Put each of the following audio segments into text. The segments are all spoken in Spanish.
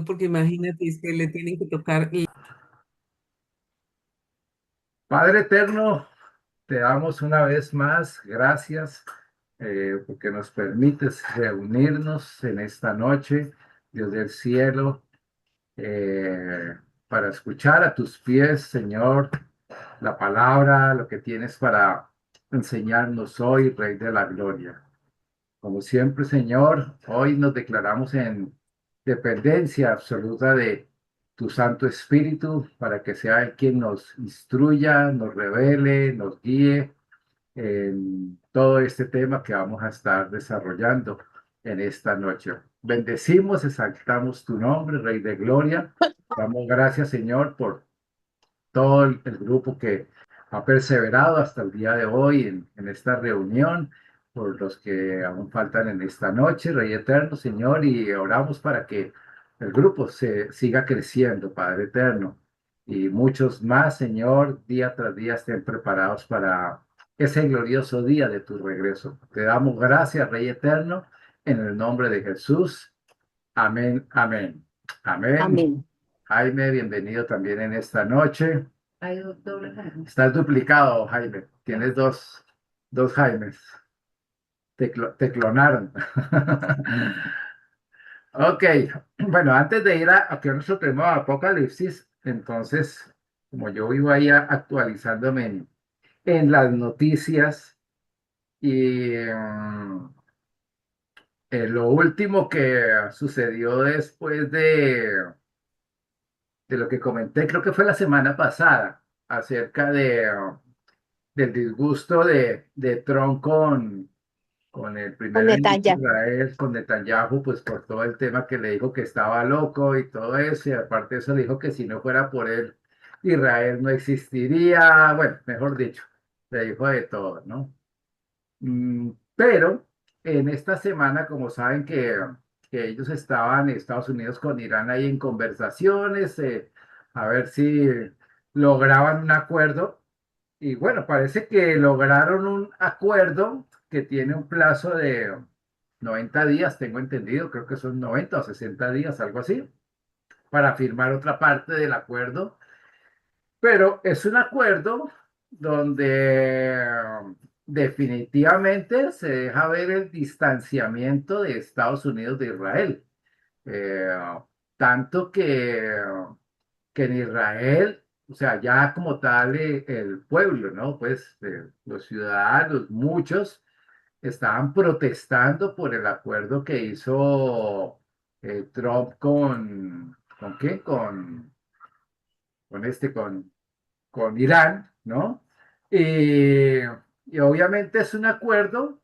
porque imagínate, es que le tienen que tocar. Padre eterno, te damos una vez más gracias porque nos permites reunirnos en esta noche, Dios del cielo, eh, para escuchar a tus pies, Señor, la palabra, lo que tienes para enseñarnos hoy, Rey de la Gloria. Como siempre, Señor, hoy nos declaramos en dependencia absoluta de tu Santo Espíritu para que sea Él quien nos instruya, nos revele, nos guíe en todo este tema que vamos a estar desarrollando en esta noche. Bendecimos, exaltamos tu nombre, Rey de Gloria. Damos gracias, Señor, por todo el grupo que ha perseverado hasta el día de hoy en esta reunión, por los que aún faltan en esta noche, Rey Eterno, Señor, y oramos para que el grupo se siga creciendo, Padre Eterno, y muchos más, Señor, día tras día estén preparados para ese glorioso día de tu regreso. Te damos gracias, Rey Eterno, en el nombre de Jesús. Amén, amén, amén. Amén. Jaime, bienvenido también en esta noche. Hay dos dobles Jaime. Estás duplicado, Jaime. Tienes dos Jaimes. Te clonaron. Ok, bueno, antes de ir a que nuestro tema de Apocalipsis, entonces, como yo vivo ahí actualizándome en las noticias y lo último que sucedió después de lo que comenté, creo que fue la semana pasada, acerca del disgusto de Trump con el Con primer ministro de Netanya. Israel, con Netanyahu, pues por todo el tema que le dijo que estaba loco y todo eso, y aparte de eso le dijo que si no fuera por él, Israel no existiría, bueno, mejor dicho, le dijo de todo, ¿no? Pero en esta semana, como saben que ellos estaban en Estados Unidos con Irán ahí en conversaciones, a ver si lograban un acuerdo. Y bueno, parece que lograron un acuerdo que tiene un plazo de 90 días, tengo entendido, creo que son 90 o 60 días, algo así, para firmar otra parte del acuerdo. Pero es un acuerdo donde definitivamente se deja ver el distanciamiento de Estados Unidos de Israel. Eh, Tanto que en Israel, o sea, ya como tal el pueblo, ¿no? Pues los ciudadanos, muchos, estaban protestando por el acuerdo que hizo Trump ¿con qué? Con Irán, ¿no? Y, y obviamente es un acuerdo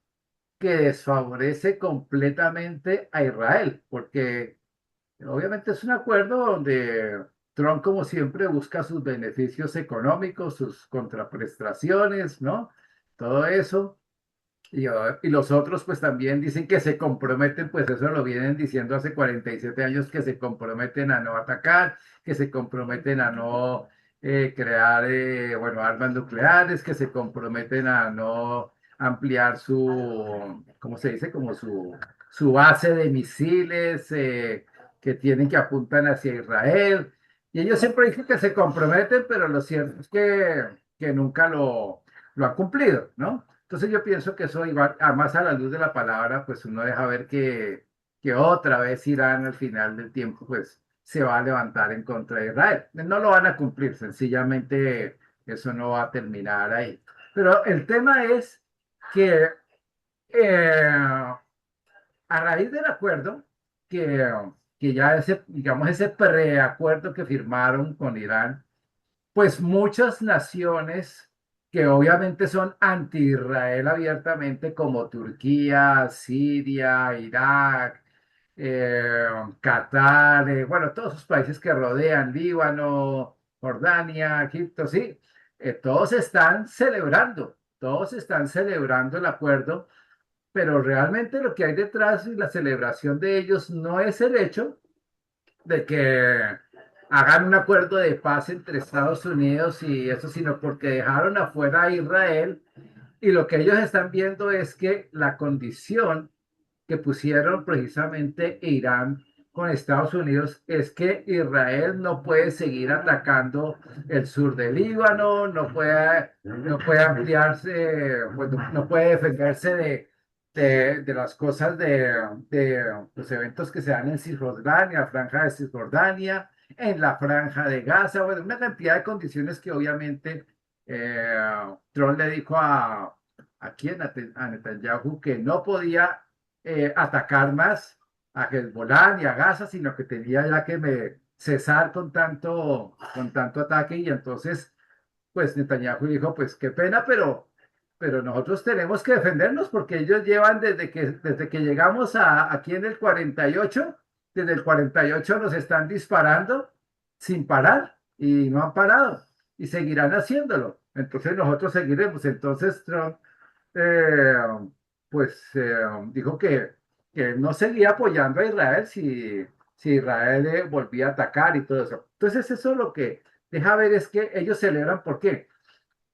que desfavorece completamente a Israel, porque obviamente es un acuerdo donde Trump, como siempre, busca sus beneficios económicos, sus contraprestaciones, ¿no? Todo eso. Y los otros pues también dicen que se comprometen, pues eso lo vienen diciendo hace 47 años, que se comprometen a no atacar, que se comprometen a no crear, bueno, armas nucleares, que se comprometen a no ampliar ¿cómo se dice? Como su base de misiles que tienen que apuntan hacia Israel. Y ellos siempre dicen que se comprometen, pero lo cierto es que nunca lo han cumplido, ¿no? Entonces yo pienso que eso igual, además a la luz de la palabra, pues uno deja ver que otra vez Irán al final del tiempo, pues se va a levantar en contra de Israel. No lo van a cumplir, sencillamente eso no va a terminar ahí. Pero el tema es que a raíz del acuerdo, que, que ya ese, digamos, ese preacuerdo que firmaron con Irán, pues muchas naciones que obviamente son anti-Israel abiertamente, como Turquía, Siria, Irak, eh, Qatar, bueno, todos esos países que rodean, Líbano, Jordania, Egipto, sí, todos están celebrando el acuerdo, pero realmente lo que hay detrás y la celebración de ellos no es el hecho de que hagan un acuerdo de paz entre Estados Unidos y eso, sino porque dejaron afuera a Israel y lo que ellos están viendo es que la condición que pusieron precisamente Irán con Estados Unidos es que Israel no puede seguir atacando el sur del Líbano, no puede ampliarse, pues, no puede defenderse de las cosas de los eventos que se dan en Cisjordania, Franja de Cisjordania, en la Franja de Gaza, bueno, una cantidad de condiciones que obviamente Trump le dijo a quién, a Netanyahu, que no podía atacar más a Hezbollah ni a Gaza, sino que tenía ya que cesar con tanto ataque. Y entonces, pues Netanyahu dijo, pues qué pena, pero nosotros tenemos que defendernos porque ellos llevan desde que llegamos aquí en el 48, desde el 48 nos están disparando sin parar y no han parado y seguirán haciéndolo. Entonces nosotros seguiremos. Entonces Trump eh, dijo que no seguía apoyando a Israel si Israel volvía a atacar y todo eso. Entonces eso lo que deja ver es que ellos celebran, ¿por qué?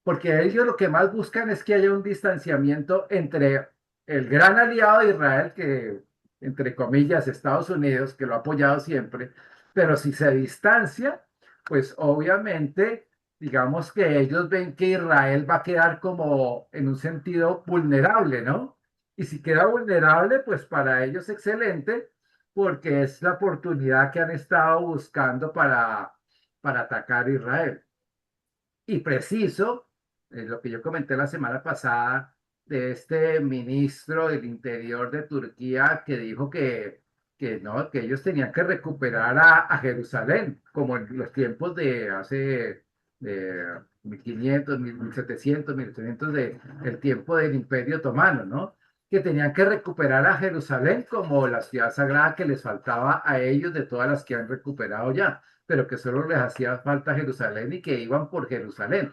Porque ellos lo que más buscan es que haya un distanciamiento entre el gran aliado de Israel, que entre comillas Estados Unidos, que lo ha apoyado siempre, pero si se distancia, pues obviamente, digamos que ellos ven que Israel va a quedar como en un sentido vulnerable, ¿no? Y si queda vulnerable, pues para ellos excelente, porque es la oportunidad que han estado buscando para atacar a Israel. Y preciso, lo que yo comenté la semana pasada de este ministro del Interior de Turquía que dijo que no, que ellos tenían que recuperar a Jerusalén, como en los tiempos de hace de 1500, 1700, 1800, el tiempo del Imperio Otomano, ¿no? Que tenían que recuperar a Jerusalén como la ciudad sagrada que les faltaba a ellos de todas las que han recuperado ya, pero que solo les hacía falta Jerusalén y que iban por Jerusalén.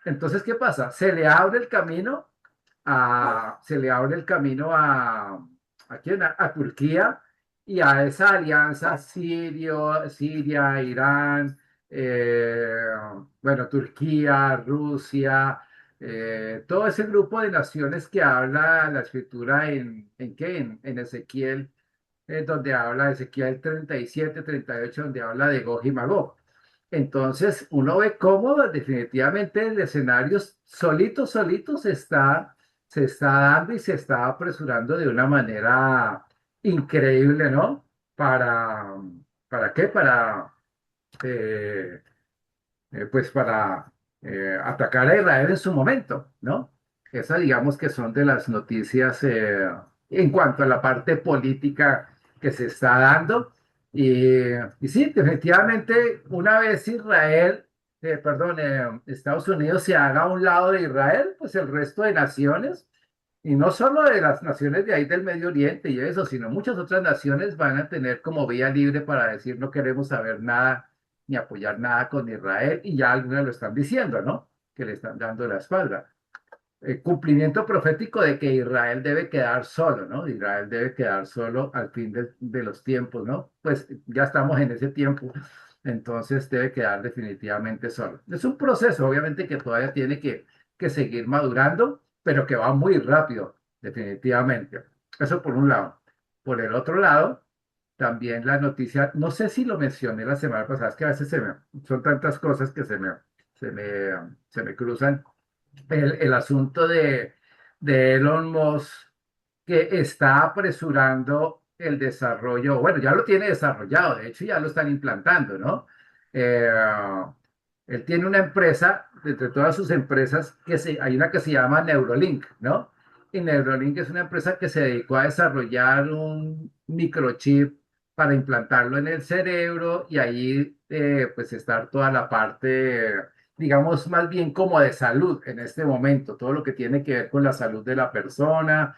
Entonces, ¿qué pasa? Se le abre el camino a quién? A Turquía y a esa alianza Siria, Irán, eh, bueno, Turquía, Rusia, todo ese grupo de naciones que habla la escritura ¿en qué? En Ezequiel, donde habla Ezequiel 37, 38, donde habla de Gog y Magog. Entonces, uno ve cómo definitivamente el escenario solito se está dando y se está apresurando de una manera increíble, ¿no? ¿Para qué? Eh, para atacar a Israel en su momento, ¿no? Esas digamos que son de las noticias en cuanto a la parte política que se está dando. Y sí, definitivamente una vez Estados Unidos se haga a un lado de Israel, pues el resto de naciones, y no solo de las naciones de ahí del Medio Oriente y eso, sino muchas otras naciones van a tener como vía libre para decir no queremos saber nada ni apoyar nada con Israel, y ya algunos lo están diciendo, ¿no? Que le están dando la espalda. El cumplimiento profético de que Israel debe quedar solo, ¿no? Israel debe quedar solo al fin de los tiempos, ¿no? Pues ya estamos en ese tiempo, entonces debe quedar definitivamente solo. Es un proceso, obviamente, que todavía tiene que seguir madurando, pero que va muy rápido, definitivamente. Eso por un lado. Por el otro lado, también la noticia, no sé si lo mencioné la semana pasada, es que a veces son tantas cosas que se me, se me cruzan. El asunto de Elon Musk, que está apresurando el desarrollo, bueno, ya lo tiene desarrollado, de hecho ya lo están implantando, ¿no? Eh, Él tiene una empresa, entre todas sus empresas, hay una que se llama Neurolink, ¿no? Y Neurolink es una empresa que se dedicó a desarrollar un microchip para implantarlo en el cerebro y ahí pues estar toda la parte, digamos, más bien como de salud en este momento, todo lo que tiene que ver con la salud de la persona.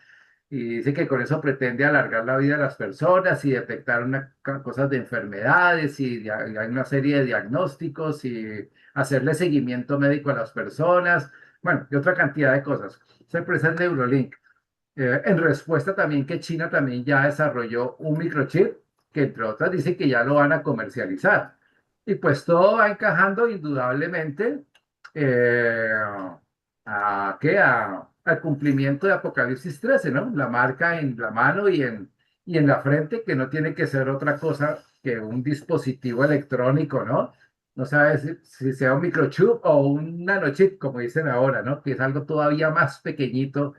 Y dice que con eso pretende alargar la vida de las personas y detectar cosas de enfermedades y hay una serie de diagnósticos y hacerle seguimiento médico a las personas, bueno, y otra cantidad de cosas. Esa empresa es Neurolink. En respuesta también que China también ya desarrolló un microchip que entre otras dice que ya lo van a comercializar. Y pues todo va encajando indudablemente eh, ¿a qué? Al cumplimiento de Apocalipsis 13, ¿no? La marca en la mano y y en la frente, que no tiene que ser otra cosa que un dispositivo electrónico, ¿no? No sabes si sea un microchip o un nanochip, como dicen ahora, ¿no? Que es algo todavía más pequeñito,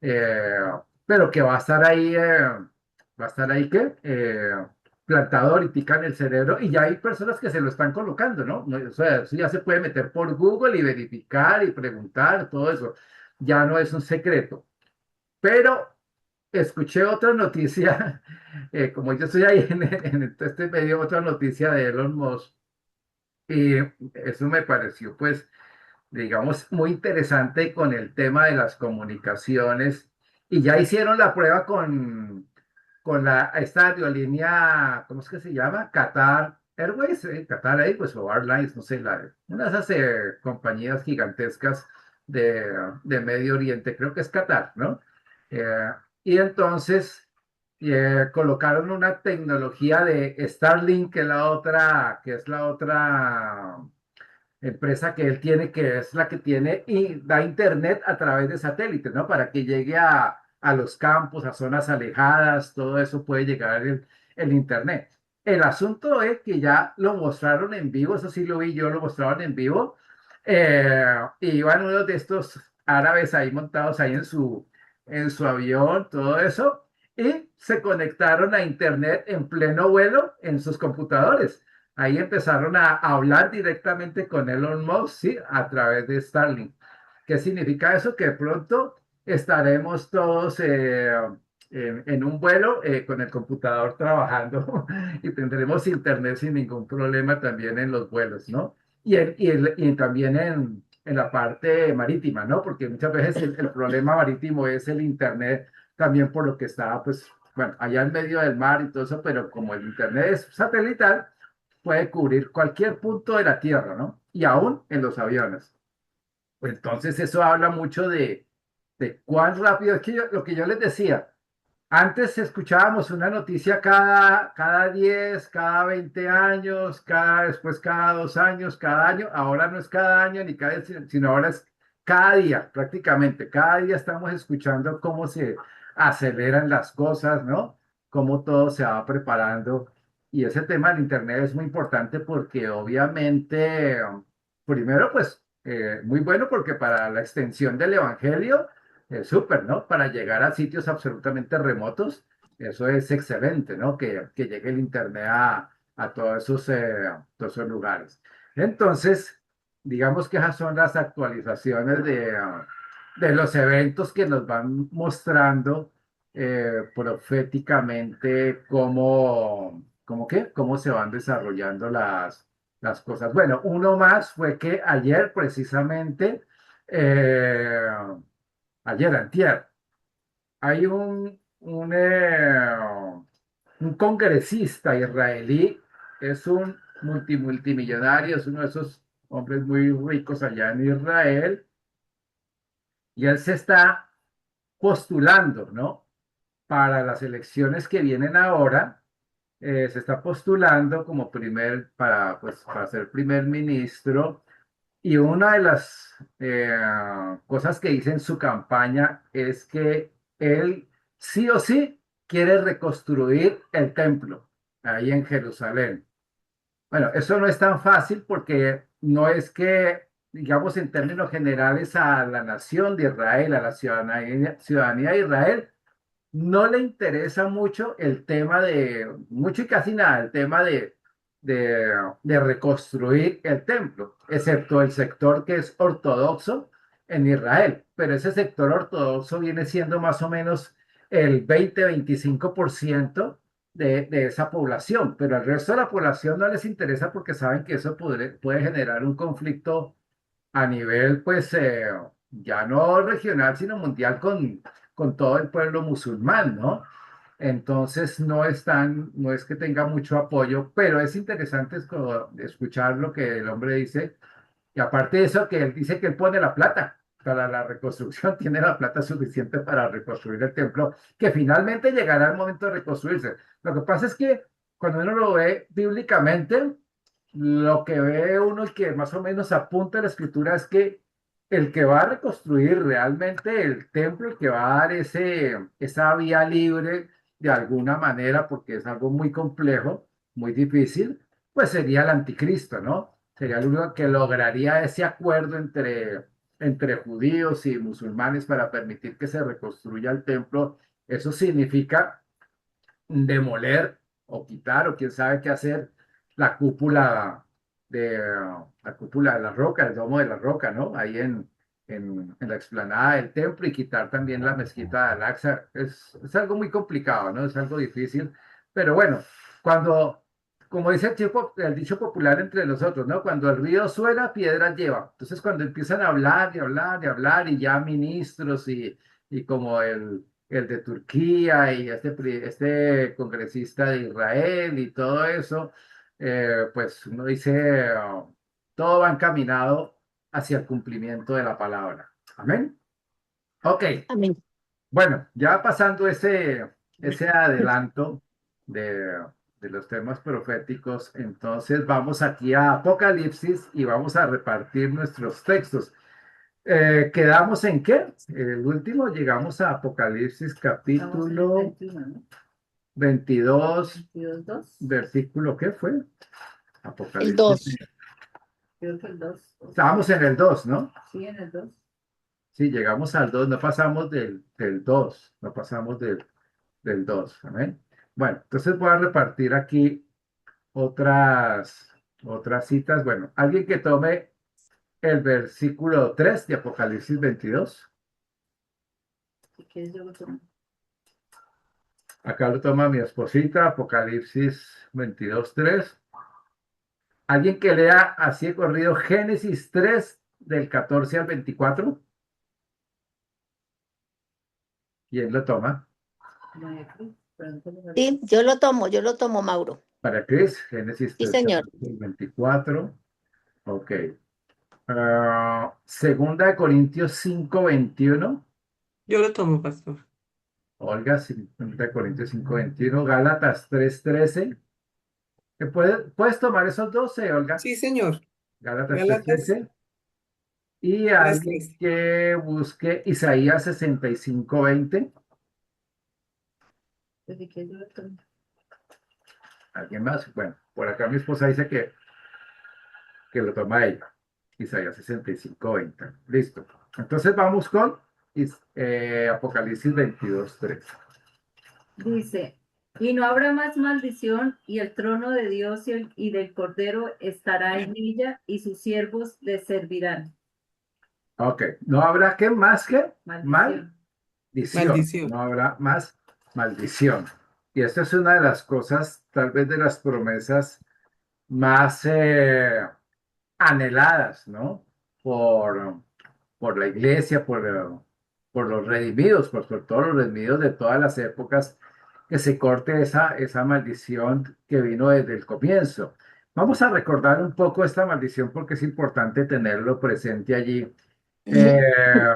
eh, pero que va a estar ahí, va a estar ahí, ¿qué? Plantado ahorita en el cerebro y ya hay personas que se lo están colocando, ¿no? O sea, eso ya se puede meter por Google y verificar y preguntar, todo eso. Ya no es un secreto. Pero escuché otra noticia, como yo estoy ahí en este medio, otra noticia de Elon Musk, y eso me pareció, pues, digamos, muy interesante con el tema de las comunicaciones. Y ya hicieron la prueba con esta aerolínea, ¿cómo es que se llama? Qatar Airways, Qatar Airways o Airlines, no sé, una de esas compañías gigantescas de Medio Oriente, creo que es Qatar, ¿no? Eh, y entonces colocaron una tecnología de Starlink, que es la otra empresa que él tiene, que es la que tiene y da internet a través de satélites, ¿no? Para que llegue a los campos, a zonas alejadas, todo eso puede llegar el internet. El asunto es que ya lo mostraron en vivo, eso sí lo vi yo, lo mostraron en vivo, y iban unos de estos árabes ahí montados ahí en su avión, todo eso, y se conectaron a internet en pleno vuelo en sus computadores. Ahí empezaron a hablar directamente con Elon Musk, sí, a través de Starlink. ¿Qué significa eso? Que pronto estaremos todos en un vuelo con el computador trabajando y tendremos internet sin ningún problema también en los vuelos, ¿no? Y también en la parte marítima, ¿no? Porque muchas veces el problema marítimo es el internet también por lo que está, pues, bueno, allá en medio del mar y todo eso, pero como el internet es satelital, puede cubrir cualquier punto de la Tierra, ¿no? Y aún en los aviones. Entonces eso habla mucho de cuán rápido, es que lo que yo les decía, antes escuchábamos una noticia cada 10, cada 20 años, después cada 2 años, cada año, ahora no es cada año ni cada, sino ahora es cada día, prácticamente, cada día estamos escuchando cómo se aceleran las cosas, ¿no? Cómo todo se va preparando. Y ese tema del Internet es muy importante porque obviamente, primero, pues, muy bueno porque para la extensión del Evangelio, súper, ¿no? Para llegar a sitios absolutamente remotos, eso es excelente, ¿no? Que llegue el Internet a todos esos lugares. Entonces, digamos que esas son las actualizaciones de los eventos que nos van mostrando proféticamente cómo se van desarrollando las cosas. Bueno, uno más fue que ayer precisamente, eh, ayer, antier, hay un congresista israelí, es un multimillonario, es uno de esos hombres muy ricos allá en Israel, y él se está postulando, ¿no? Para las elecciones que vienen ahora, se está postulando como pues, para ser primer ministro. Y una de las cosas que dice en su campaña es que él sí o sí quiere reconstruir el templo ahí en Jerusalén. Bueno, eso no es tan fácil porque no es que, digamos, en términos generales a la nación de Israel, a la ciudadanía de Israel, no le interesa mucho el tema mucho y casi nada, el tema de reconstruir el templo, excepto el sector que es ortodoxo en Israel. Pero ese sector ortodoxo viene siendo más o menos el 20-25% de esa población, pero al resto de la población no les interesa porque saben que eso puede generar un conflicto a nivel, pues, ya no regional, sino mundial con todo el pueblo musulmán, ¿no? Entonces, no es que tenga mucho apoyo, pero es interesante escuchar lo que el hombre dice. Y aparte de eso, que él dice que él pone la plata para la reconstrucción, tiene la plata suficiente para reconstruir el templo, que finalmente llegará el momento de reconstruirse. Lo que pasa es que cuando uno lo ve bíblicamente, lo que ve uno y que más o menos apunta a la escritura es que el que va a reconstruir realmente el templo, el que va a dar esa vía libre de alguna manera, porque es algo muy complejo, muy difícil, pues sería el anticristo, ¿no? Sería el único que lograría ese acuerdo entre judíos y musulmanes para permitir que se reconstruya el templo. Eso significa demoler o quitar o quién sabe qué hacer la cúpula la cúpula de la roca, el domo de la roca, ¿no? Ahí en la explanada del templo y quitar también la mezquita de Al-Aqsa. Es algo muy complicado, ¿no? Es algo difícil, pero bueno, cuando, como dice el dicho popular entre nosotros, ¿no? Cuando el río suena, piedras lleva. Entonces, cuando empiezan a hablar y hablar y hablar y ya ministros y como el de Turquía y este congresista de Israel y todo eso, pues uno dice, oh, todo va encaminado hacia el cumplimiento de la palabra. Amén. Ok, Amén. bueno, ya pasando ese adelanto de los temas proféticos, entonces vamos aquí a Apocalipsis y vamos a repartir nuestros textos. ¿Quedamos en qué? El último, llegamos a Apocalipsis capítulo 22, 22, versículo, ¿qué fue? El Apocalipsis. 2. creo que el 2. Estábamos en el 2, ¿no? Sí, en el 2. Sí, llegamos al 2, no pasamos del 2, no pasamos del 2, ¿amén? Bueno, entonces voy a repartir aquí otras citas. Bueno, alguien que tome el versículo 3 de Apocalipsis 22. Si quieres, yo lo tomo. Acá lo toma mi esposita, Apocalipsis 22:3. Alguien que lea así de corrido Génesis 3 del 14 al 24. ¿Quién lo toma? María Cruz, pregúntale a Sí, yo lo tomo, Mauro. Para Cris, Génesis Sí, 3, señor. 14 al 24. Ok. Segunda de Corintios 5:21. Yo lo tomo, pastor. Olga, segunda de Corintios 5:21. Gálatas 3:13. ¿Puedes tomar esos 12, Olga? Sí, señor. Gálatas Gálatas 3:13. Y alguien 3:13. que busque Isaías 65:20. Pues si quieres, yo lo tomo. ¿Alguien más? Bueno, por acá mi esposa dice que lo toma ella. Isaías 65:20. Listo. Entonces vamos con Apocalipsis 22:3. Dice, y no habrá más maldición, y el trono de Dios y del Cordero estará en ella, y sus siervos le servirán. Ok. No habrá que más que Maldición. maldición. Maldición. No habrá más maldición. Y esta es una de las cosas, tal vez de las promesas más anheladas, ¿no? Por, por la iglesia, por los redimidos, por todos los redimidos de todas las épocas, que se corte esa maldición que vino desde el comienzo. Vamos a recordar un poco esta maldición porque es importante tenerlo presente allí. Eh,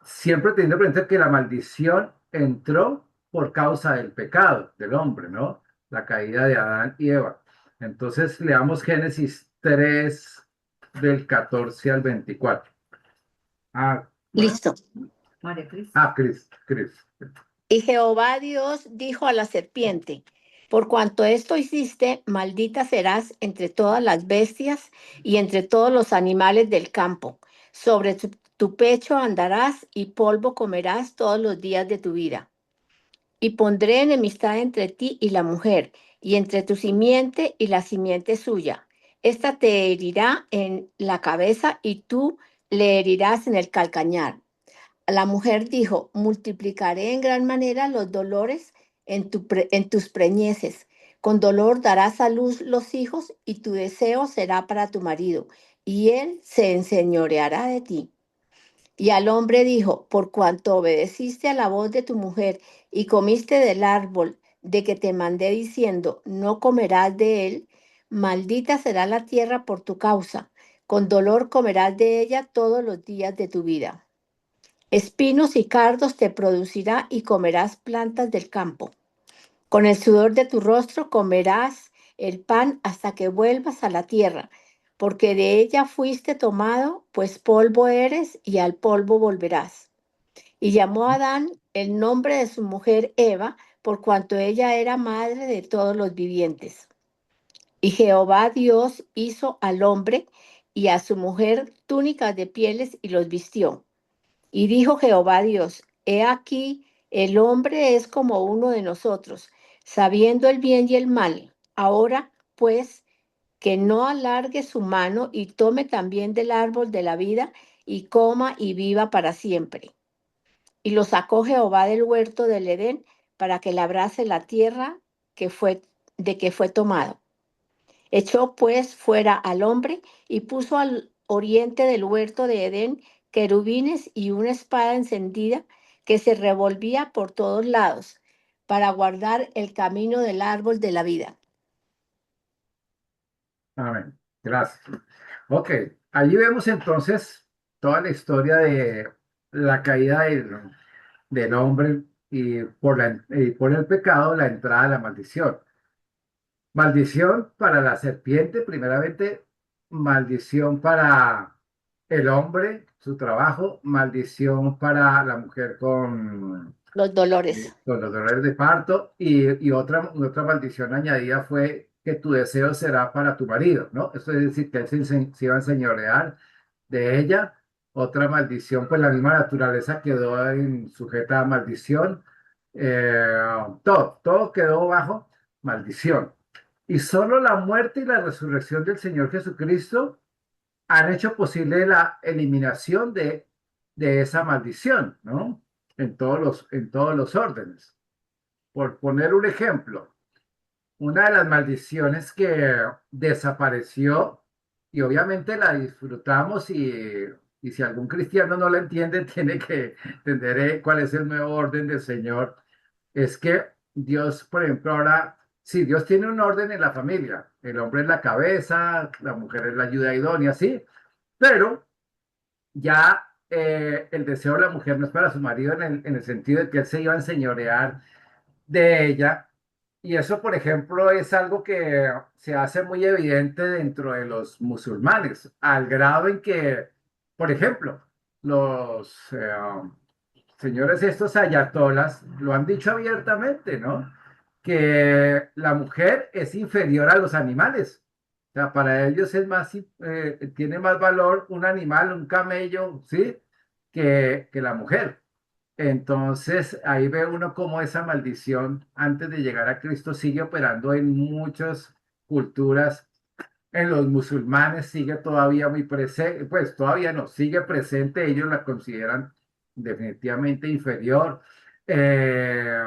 Siempre teniendo presente que la maldición entró por causa del pecado del hombre, ¿no? La caída de Adán y Eva. Entonces leamos Génesis 3 del 14 al 24. Bueno. Listo. María Cris. Cris. Y Jehová Dios dijo a la serpiente, por cuanto esto hiciste, maldita serás entre todas las bestias y entre todos los animales del campo. Sobre tu pecho andarás y polvo comerás todos los días de tu vida. Y pondré enemistad entre ti y la mujer, y entre tu simiente y la simiente suya. Esta te herirá en la cabeza y tú le herirás en el calcañar. La mujer dijo, multiplicaré en gran manera los dolores en tus preñeces. Con dolor darás a luz los hijos y tu deseo será para tu marido, y él se enseñoreará de ti. Y al hombre dijo, por cuanto obedeciste a la voz de tu mujer y comiste del árbol de que te mandé diciendo, no comerás de él, maldita será la tierra por tu causa. Con dolor comerás de ella todos los días de tu vida. Espinos y cardos te producirá y comerás plantas del campo. Con el sudor de tu rostro comerás el pan hasta que vuelvas a la tierra, porque de ella fuiste tomado, pues polvo eres y al polvo volverás. Y llamó a Adán el nombre de su mujer Eva, por cuanto ella era madre de todos los vivientes. Y Jehová Dios hizo al hombre y a su mujer túnicas de pieles y los vistió. Y dijo Jehová Dios, he aquí, el hombre es como uno de nosotros, sabiendo el bien y el mal. Ahora, pues, que no alargue su mano y tome también del árbol de la vida y coma y viva para siempre. Y lo sacó Jehová del huerto del Edén para que labrase la tierra de que fue tomado. Echó pues fuera al hombre y puso al oriente del huerto de Edén querubines y una espada encendida que se revolvía por todos lados para guardar el camino del árbol de la vida. Amén. Gracias. Ok, allí vemos entonces toda la historia de la caída del hombre y por el pecado la entrada de la maldición. Maldición para la serpiente, primeramente, maldición para el hombre, su trabajo, maldición para la mujer Los dolores. con los dolores de parto y otra maldición añadida fue que tu deseo será para tu marido, ¿no? Eso es decir, que él se iba a enseñorear de ella. Otra maldición, pues la misma naturaleza quedó sujeta a maldición. Todo quedó bajo maldición. Y solo la muerte y la resurrección del Señor Jesucristo han hecho posible la eliminación de esa maldición, ¿no? En todos los órdenes. Por poner un ejemplo, una de las maldiciones que desapareció, y obviamente la disfrutamos, y si algún cristiano no la entiende, tiene que entender cuál es el nuevo orden del Señor, es que Dios, por ejemplo, ahora, sí, Dios tiene un orden en la familia. El hombre es la cabeza, la mujer es la ayuda idónea, sí, pero ya el deseo de la mujer no es para su marido en el sentido de que él se iba a enseñorear de ella. Y eso, por ejemplo, es algo que se hace muy evidente dentro de los musulmanes, al grado en que, por ejemplo, los señores estos ayatolas lo han dicho abiertamente, ¿no? Que la mujer es inferior a los animales. O sea, para ellos tiene más valor un animal, un camello, ¿sí? Que la mujer. Entonces, ahí ve uno cómo esa maldición, antes de llegar a Cristo, sigue operando en muchas culturas. En los musulmanes sigue todavía muy presente, pues todavía no, sigue presente, ellos la consideran definitivamente inferior. Eh,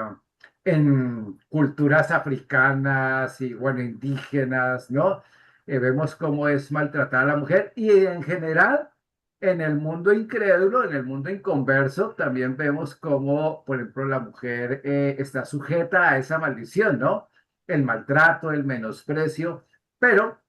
en culturas africanas y, bueno, indígenas, ¿no? Vemos cómo es maltratada la mujer y en general en el mundo incrédulo, en el mundo inconverso, también vemos cómo, por ejemplo, la mujer está sujeta a esa maldición, ¿no? El maltrato, el menosprecio, pero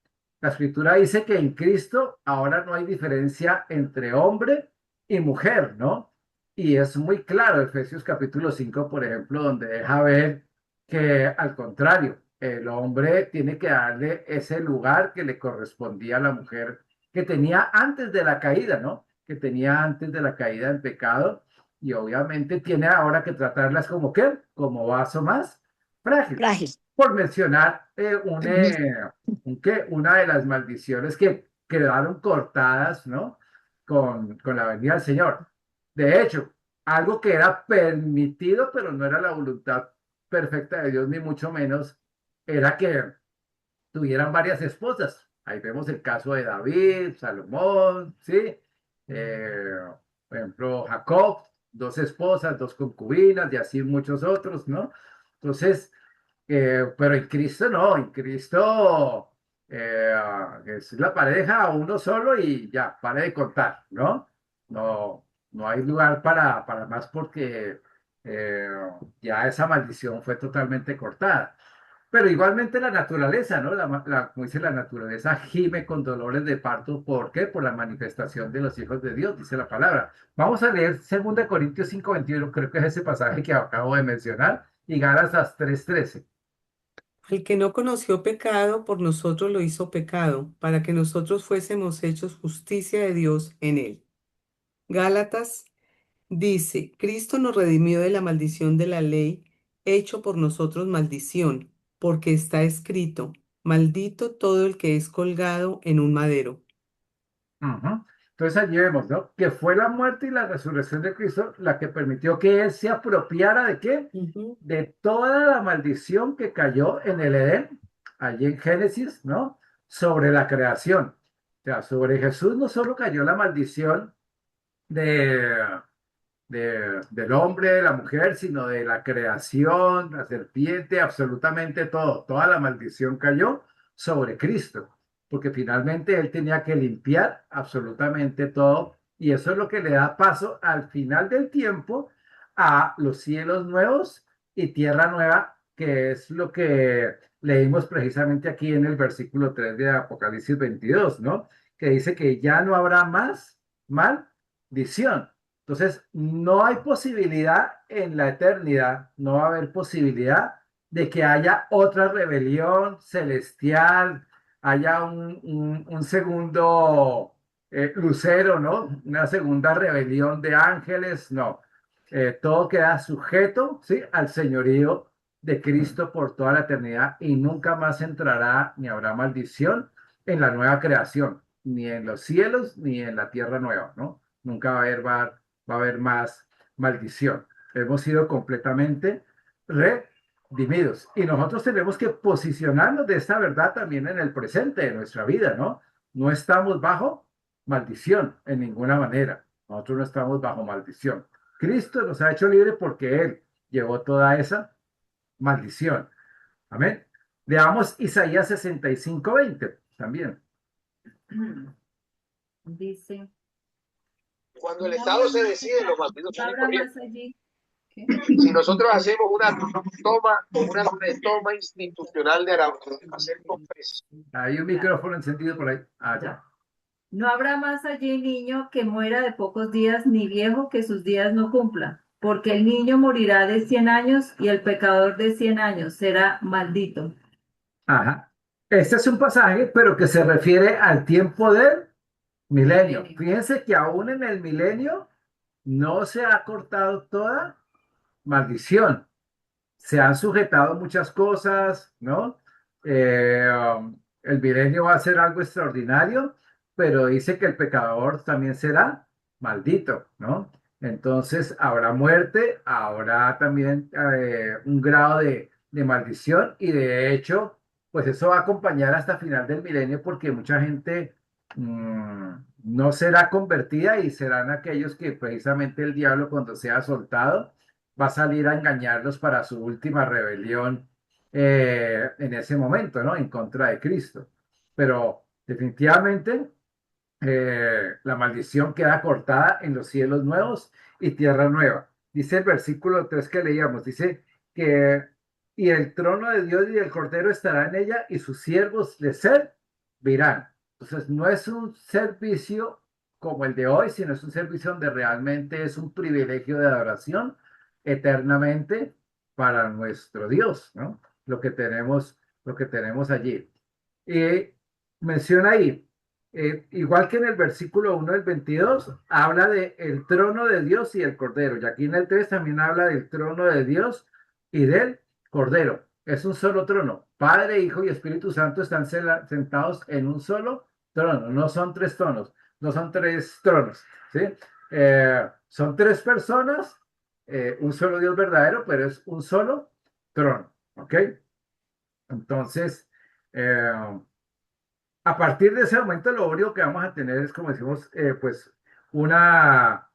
la escritura dice que en Cristo ahora no hay diferencia entre hombre y mujer, ¿no? Y es muy claro, Efesios capítulo 5, por ejemplo, donde deja ver que al contrario, el hombre tiene que darle ese lugar que le correspondía a la mujer que tenía antes de la caída, ¿no? Que tenía antes de la caída del pecado y obviamente tiene ahora que tratarlas como qué, como vaso más frágil. Frágil. Por mencionar una de las maldiciones que quedaron cortadas, ¿no? Con la venida del Señor. De hecho, algo que era permitido, pero no era la voluntad perfecta de Dios, ni mucho menos, era que tuvieran varias esposas. Ahí vemos el caso de David, Salomón, ¿sí? Eh, por ejemplo, Jacob, dos esposas, dos concubinas, y así muchos otros, ¿no? Entonces, pero en Cristo no, en Cristo es la pareja uno solo y ya, pare de contar, ¿no? No hay lugar para más porque eh, ya esa maldición fue totalmente cortada. Pero igualmente la naturaleza, ¿no? Como dice la naturaleza, gime con dolores de parto. ¿Por qué? Por la manifestación de los hijos de Dios, dice la palabra. Vamos a leer 2 Corintios 5:21, creo que es ese pasaje que acabo de mencionar, y Gálatas 3:13. El que no conoció pecado, por nosotros lo hizo pecado, para que nosotros fuésemos hechos justicia de Dios en él. Gálatas Dice, Cristo nos redimió de la maldición de la ley, hecho por nosotros maldición, porque está escrito, maldito todo el que es colgado en un madero. Ujú. Entonces allí vemos, ¿no? Que fue la muerte y la resurrección de Cristo la que permitió que Él se apropiara ¿de qué? Ujú. De toda la maldición que cayó en el Edén, allí en Génesis, ¿no? Sobre la creación. O sea, sobre Jesús no solo cayó la maldición de, del hombre, de la mujer, sino de la creación, la serpiente, absolutamente todo. Toda la maldición cayó sobre Cristo, porque finalmente Él tenía que limpiar absolutamente todo, y eso es lo que le da paso al final del tiempo a los cielos nuevos y tierra nueva, que es lo que leímos precisamente aquí en el versículo 3 de Apocalipsis 22, ¿no? Que dice que ya no habrá más maldición. Entonces, no hay posibilidad en la eternidad, no va a haber posibilidad de que haya otra rebelión celestial, haya un segundo lucero, ¿no? Una segunda rebelión de ángeles, no. Todo queda sujeto, ¿sí? Al señorío de Cristo por toda la eternidad y nunca más entrará ni habrá maldición en la nueva creación, ni en los cielos ni en la tierra nueva, ¿no? Nunca va a haber más maldición. Hemos sido completamente redimidos. Y nosotros tenemos que posicionarnos de esta verdad también en el presente de nuestra vida, ¿no? No estamos bajo maldición en ninguna manera. Nosotros no estamos bajo maldición. Cristo nos ha hecho libre porque Él llevó toda esa maldición. Amén. Veamos Isaías 65:20 también. Dice, Cuando el no Estado habrá se más, decide, los malditos no salen habrá corriendo. más allí. ¿Qué? Si nosotros hacemos una retoma institucional de Arauco, hacer compresión. Hay un Ya, micrófono encendido por ahí. Ah, ya. ya. No habrá más allí niño que muera de pocos días, ni viejo que sus días no cumpla, porque el niño morirá de 100 años y el pecador de 100 años será maldito. Ajá. Este es un pasaje, pero que se refiere al tiempo del milenio. Milenio. Fíjense que aún en el milenio no se ha cortado toda maldición. Se han sujetado muchas cosas, ¿no? El milenio va a ser algo extraordinario, pero dice que el pecador también será maldito, ¿no? Entonces habrá muerte, habrá también un grado de maldición y de hecho, pues eso va a acompañar hasta final del milenio porque mucha gente no será convertida y serán aquellos que precisamente el diablo cuando sea soltado va a salir a engañarlos para su última rebelión en ese momento, ¿no? En contra de Cristo. Pero definitivamente la maldición queda cortada en los cielos nuevos y tierra nueva. Dice el versículo 3 que leíamos, dice que y el trono de Dios y del Cordero estará en ella y sus siervos le servirán. Entonces no es un servicio como el de hoy, sino es un servicio donde realmente es un privilegio de adoración eternamente para nuestro Dios, ¿no? Lo que tenemos allí. Y menciona ahí, igual que en el versículo 1 del 22, habla de el trono de Dios y el Cordero. Y aquí en el 3 también habla del trono de Dios y del Cordero. Es un solo trono. Padre, Hijo y Espíritu Santo están sentados en un solo trono. No son tres tronos, no son tres tronos, ¿sí? Son tres personas, un solo Dios verdadero, pero es un solo trono, ¿ok? Entonces, a partir de ese momento, lo único que vamos a tener es, como decimos, pues una,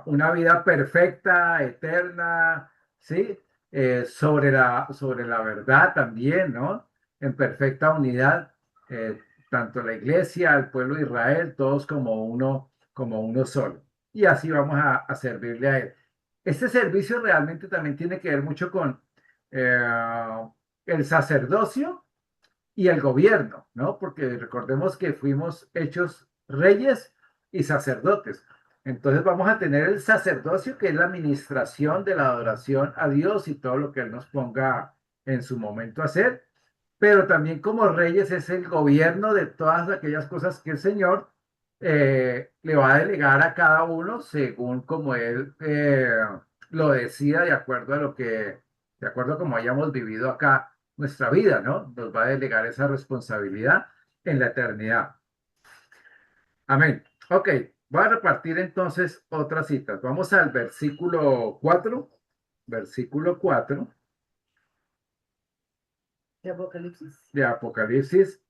una vida perfecta, eterna, ¿sí? Sobre la verdad también, ¿no? En perfecta unidad, eh, tanto la iglesia, el pueblo de Israel, todos como uno solo. Y así vamos a servirle a él. Este servicio realmente también tiene que ver mucho con el sacerdocio y el gobierno, ¿no? Porque recordemos que fuimos hechos reyes y sacerdotes. Entonces vamos a tener el sacerdocio, que es la administración de la adoración a Dios y todo lo que Él nos ponga en su momento a hacer, pero también como reyes es el gobierno de todas aquellas cosas que el Señor le va a delegar a cada uno según como él lo decida, de acuerdo a de acuerdo a como hayamos vivido acá nuestra vida, ¿no? Nos va a delegar esa responsabilidad en la eternidad. Amén. Ok, voy a repartir entonces otras citas. Vamos al versículo 4 De Apocalipsis. de Apocalipsis.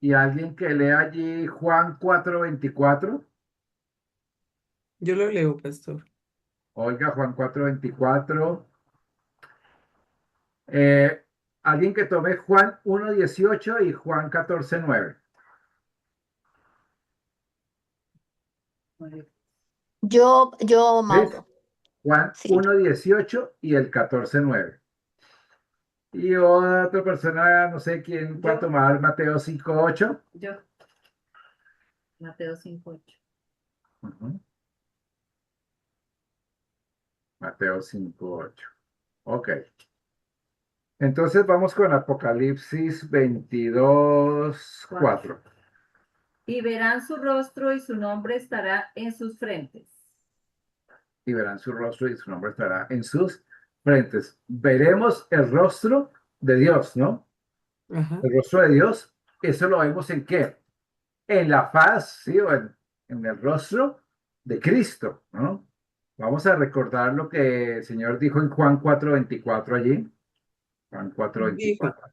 Y alguien que lea allí Juan 4:24. Yo lo leo, pastor. Oiga, Juan 4:24. Eh, alguien que tome Juan 1:18 y Juan 14:9. Yo, ¿Ves? Mauro. Juan Sí. 1:18 y el 14:9. Y otra persona, no sé quién va a Yo. tomar Mateo 5:8. Yo. Mateo 5:8. Ujú. Mateo 5:8. Ok. Entonces vamos con Apocalipsis 22:4. Y verán su rostro y su nombre estará en sus frentes. Y verán su rostro y su nombre estará en sus frentes. Veremos el rostro de Dios, ¿no? Ajá. El rostro de Dios, eso lo vemos en qué? En la faz, ¿sí? O en el rostro de Cristo, ¿no? Vamos a recordar lo que el Señor dijo en Juan 4:24 allí. Juan Dijo, 4:24.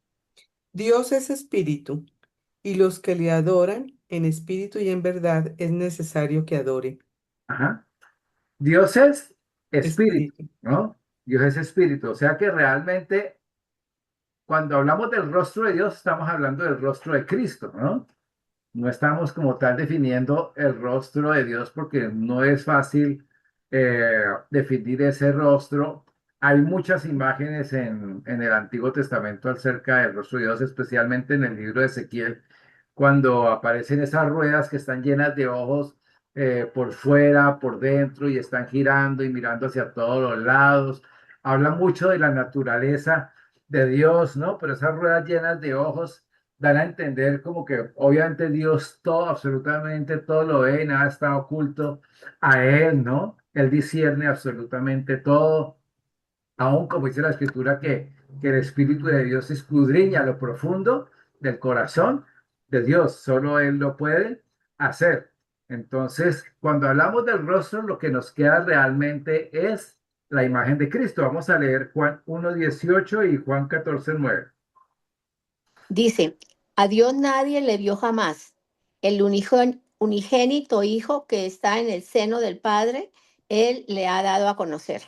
Dios es espíritu, y los que le adoran en espíritu y en verdad es necesario que adoren. Ajá. Dios es espíritu, Espíritu. ¿no? Dios es espíritu. O sea que realmente cuando hablamos del rostro de Dios, estamos hablando del rostro de Cristo, ¿no? No estamos como tal definiendo el rostro de Dios porque no es fácil definir ese rostro. Hay muchas imágenes en el Antiguo Testamento acerca del rostro de Dios, especialmente en el libro de Ezequiel, cuando aparecen esas ruedas que están llenas de ojos por fuera, por dentro, y están girando y mirando hacia todos los lados. Habla mucho de la naturaleza de Dios, ¿no? Pero esas ruedas llenas de ojos dan a entender como que obviamente Dios todo, absolutamente todo lo ve, nada está oculto a Él, ¿no? Él discierne absolutamente todo, aún como dice la Escritura que el Espíritu de Dios escudriña lo profundo del corazón de Dios, solo Él lo puede hacer. Entonces, cuando hablamos del rostro, lo que nos queda realmente es la imagen de Cristo. Vamos a leer Juan 1:18 y Juan 14:9. Dice, a Dios nadie le vio jamás. El unigénito Hijo que está en el seno del Padre, Él le ha dado a conocer.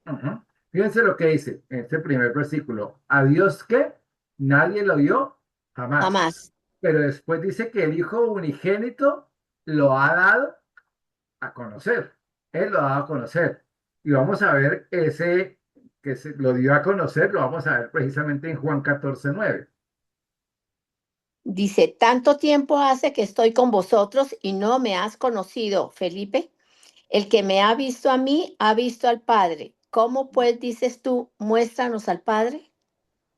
Ujú. Fíjense lo que dice en este primer versículo. A Dios que nadie lo vio jamás. Jamás. Pero después dice que el Hijo unigénito lo ha dado a conocer. Él lo ha dado a conocer. Y vamos a ver ese que se lo dio a conocer, lo vamos a ver precisamente en Juan 14:9. Dice, tanto tiempo hace que estoy con vosotros y no me has conocido, Felipe. El que me ha visto a mí, ha visto al Padre. ¿Cómo pues dices tú, muéstranos al Padre?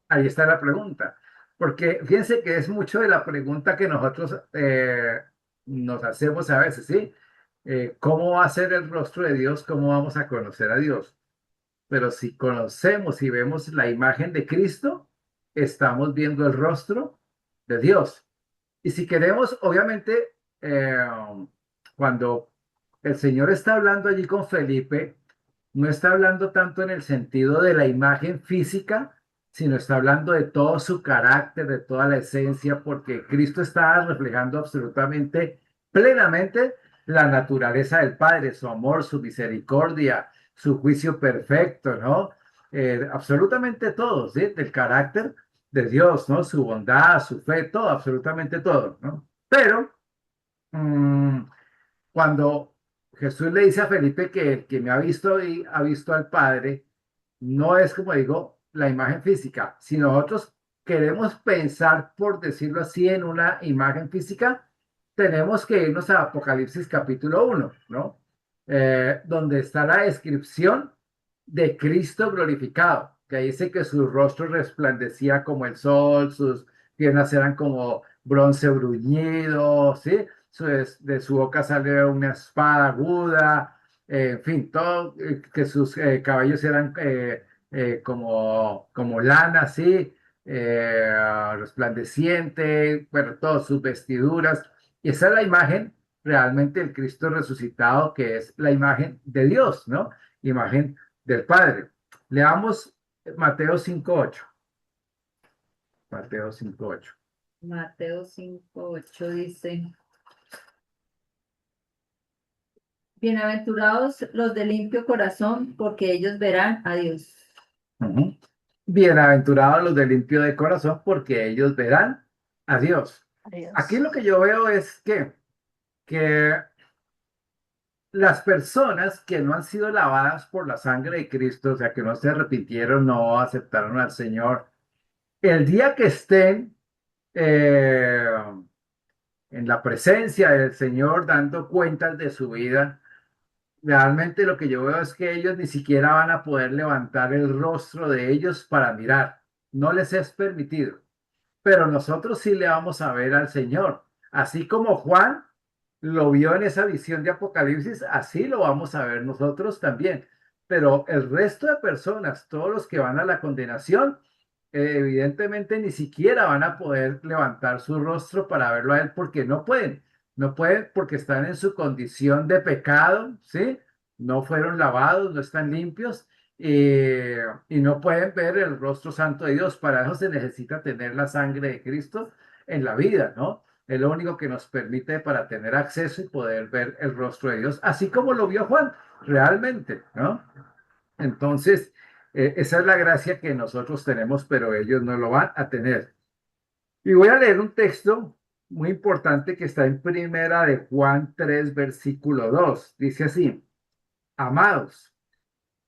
Ahí está la pregunta. Porque fíjense que es mucho de la pregunta que nosotros nos hacemos a veces, ¿sí? ¿Cómo va a ser el rostro de Dios? ¿Cómo vamos a conocer a Dios? Pero si conocemos y vemos la imagen de Cristo, estamos viendo el rostro de Dios. Y si queremos, obviamente, eh, cuando el Señor está hablando allí con Felipe, no está hablando tanto en el sentido de la imagen física, sino está hablando de todo su carácter, de toda la esencia, porque Cristo está reflejando absolutamente, plenamente la naturaleza del Padre, su amor, su misericordia, su juicio perfecto, ¿no? Absolutamente todo, ¿sí? Del carácter de Dios, ¿no? Su bondad, su fe, todo, absolutamente todo, ¿no? Pero mm, cuando Jesús le dice a Felipe que el que me ha visto y ha visto al Padre, no es como digo la imagen física. Si nosotros queremos pensar, por decirlo así, en una imagen física, tenemos que irnos a Apocalipsis capítulo 1, ¿no? Donde está la descripción de Cristo glorificado, que dice que su rostro resplandecía como el sol, sus piernas eran como bronce bruñido, ¿sí? de su boca sale una espada aguda, en fin, todo, que sus cabellos eran como lana, así, resplandeciente, bueno, todas sus vestiduras. Y esa es la imagen realmente del Cristo resucitado, que es la imagen de Dios, ¿no? Imagen del Padre. Leamos Mateo 5:8. Mateo 5:8. Mateo 5:8 dice, bienaventurados los de limpio corazón, porque ellos verán a Dios. Ujú. Bienaventurados los de limpio de corazón, porque ellos verán a Dios. Aquí Adiós. lo que yo veo es que las personas que no han sido lavadas por la sangre de Cristo, o sea, que no se arrepintieron, no aceptaron al Señor, el día que estén eh, en la presencia del Señor dando cuentas de su vida, realmente lo que yo veo es que ellos ni siquiera van a poder levantar el rostro de ellos para mirar. No les es permitido. Pero nosotros sí le vamos a ver al Señor. Así como Juan lo vio en esa visión de Apocalipsis, así lo vamos a ver nosotros también. Pero el resto de personas, todos los que van a la condenación, evidentemente ni siquiera van a poder levantar su rostro para verlo a él porque no pueden. No pueden porque están en su condición de pecado, ¿sí? No fueron lavados, no están limpios y no pueden ver el rostro santo de Dios. Para eso se necesita tener la sangre de Cristo en la vida, ¿no? Es lo único que nos permite para tener acceso y poder ver el rostro de Dios, así como lo vio Juan, realmente, ¿no? Entonces, esa es la gracia que nosotros tenemos, pero ellos no lo van a tener. Y voy a leer un texto muy importante que está en Primera de Juan 3, versículo 2. Dice así, amados,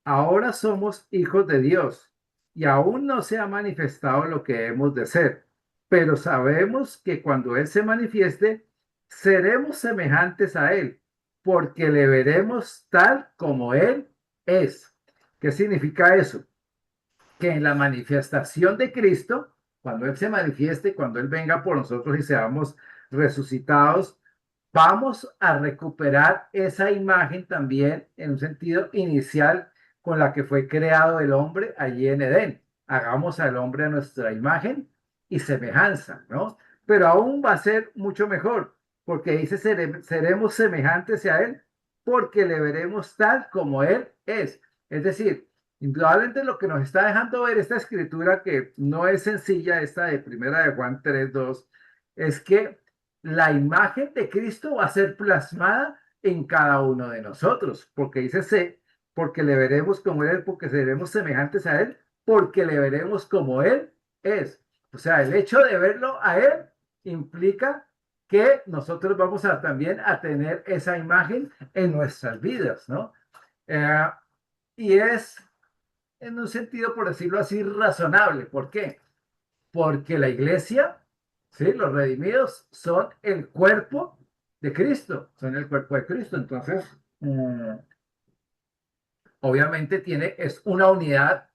ahora somos hijos de Dios y aún no se ha manifestado lo que hemos de ser, pero sabemos que cuando Él se manifieste, seremos semejantes a Él, porque le veremos tal como Él es. ¿Qué significa eso? Que en la manifestación de Cristo, cuando Él se manifieste, cuando Él venga por nosotros y seamos resucitados, vamos a recuperar esa imagen también en un sentido inicial con la que fue creado el hombre allí en Edén. Hagamos al hombre a nuestra imagen y semejanza, ¿no? Pero aún va a ser mucho mejor, porque dice seremos semejantes a Él, porque le veremos tal como Él es. Es decir, indudablemente lo que nos está dejando ver esta escritura, que no es sencilla, esta de Primera de Juan 3:2, es que la imagen de Cristo va a ser plasmada en cada uno de nosotros, porque dice porque le veremos como Él, porque seremos semejantes a Él, porque le veremos como Él es. O sea, el hecho de verlo a Él implica que nosotros vamos a también a tener esa imagen en nuestras vidas, ¿no? Eh, y es en un sentido, por decirlo así, razonable. ¿Por qué? Porque la iglesia, ¿sí? Los redimidos son el cuerpo de Cristo, son el cuerpo de Cristo. Entonces, obviamente es una unidad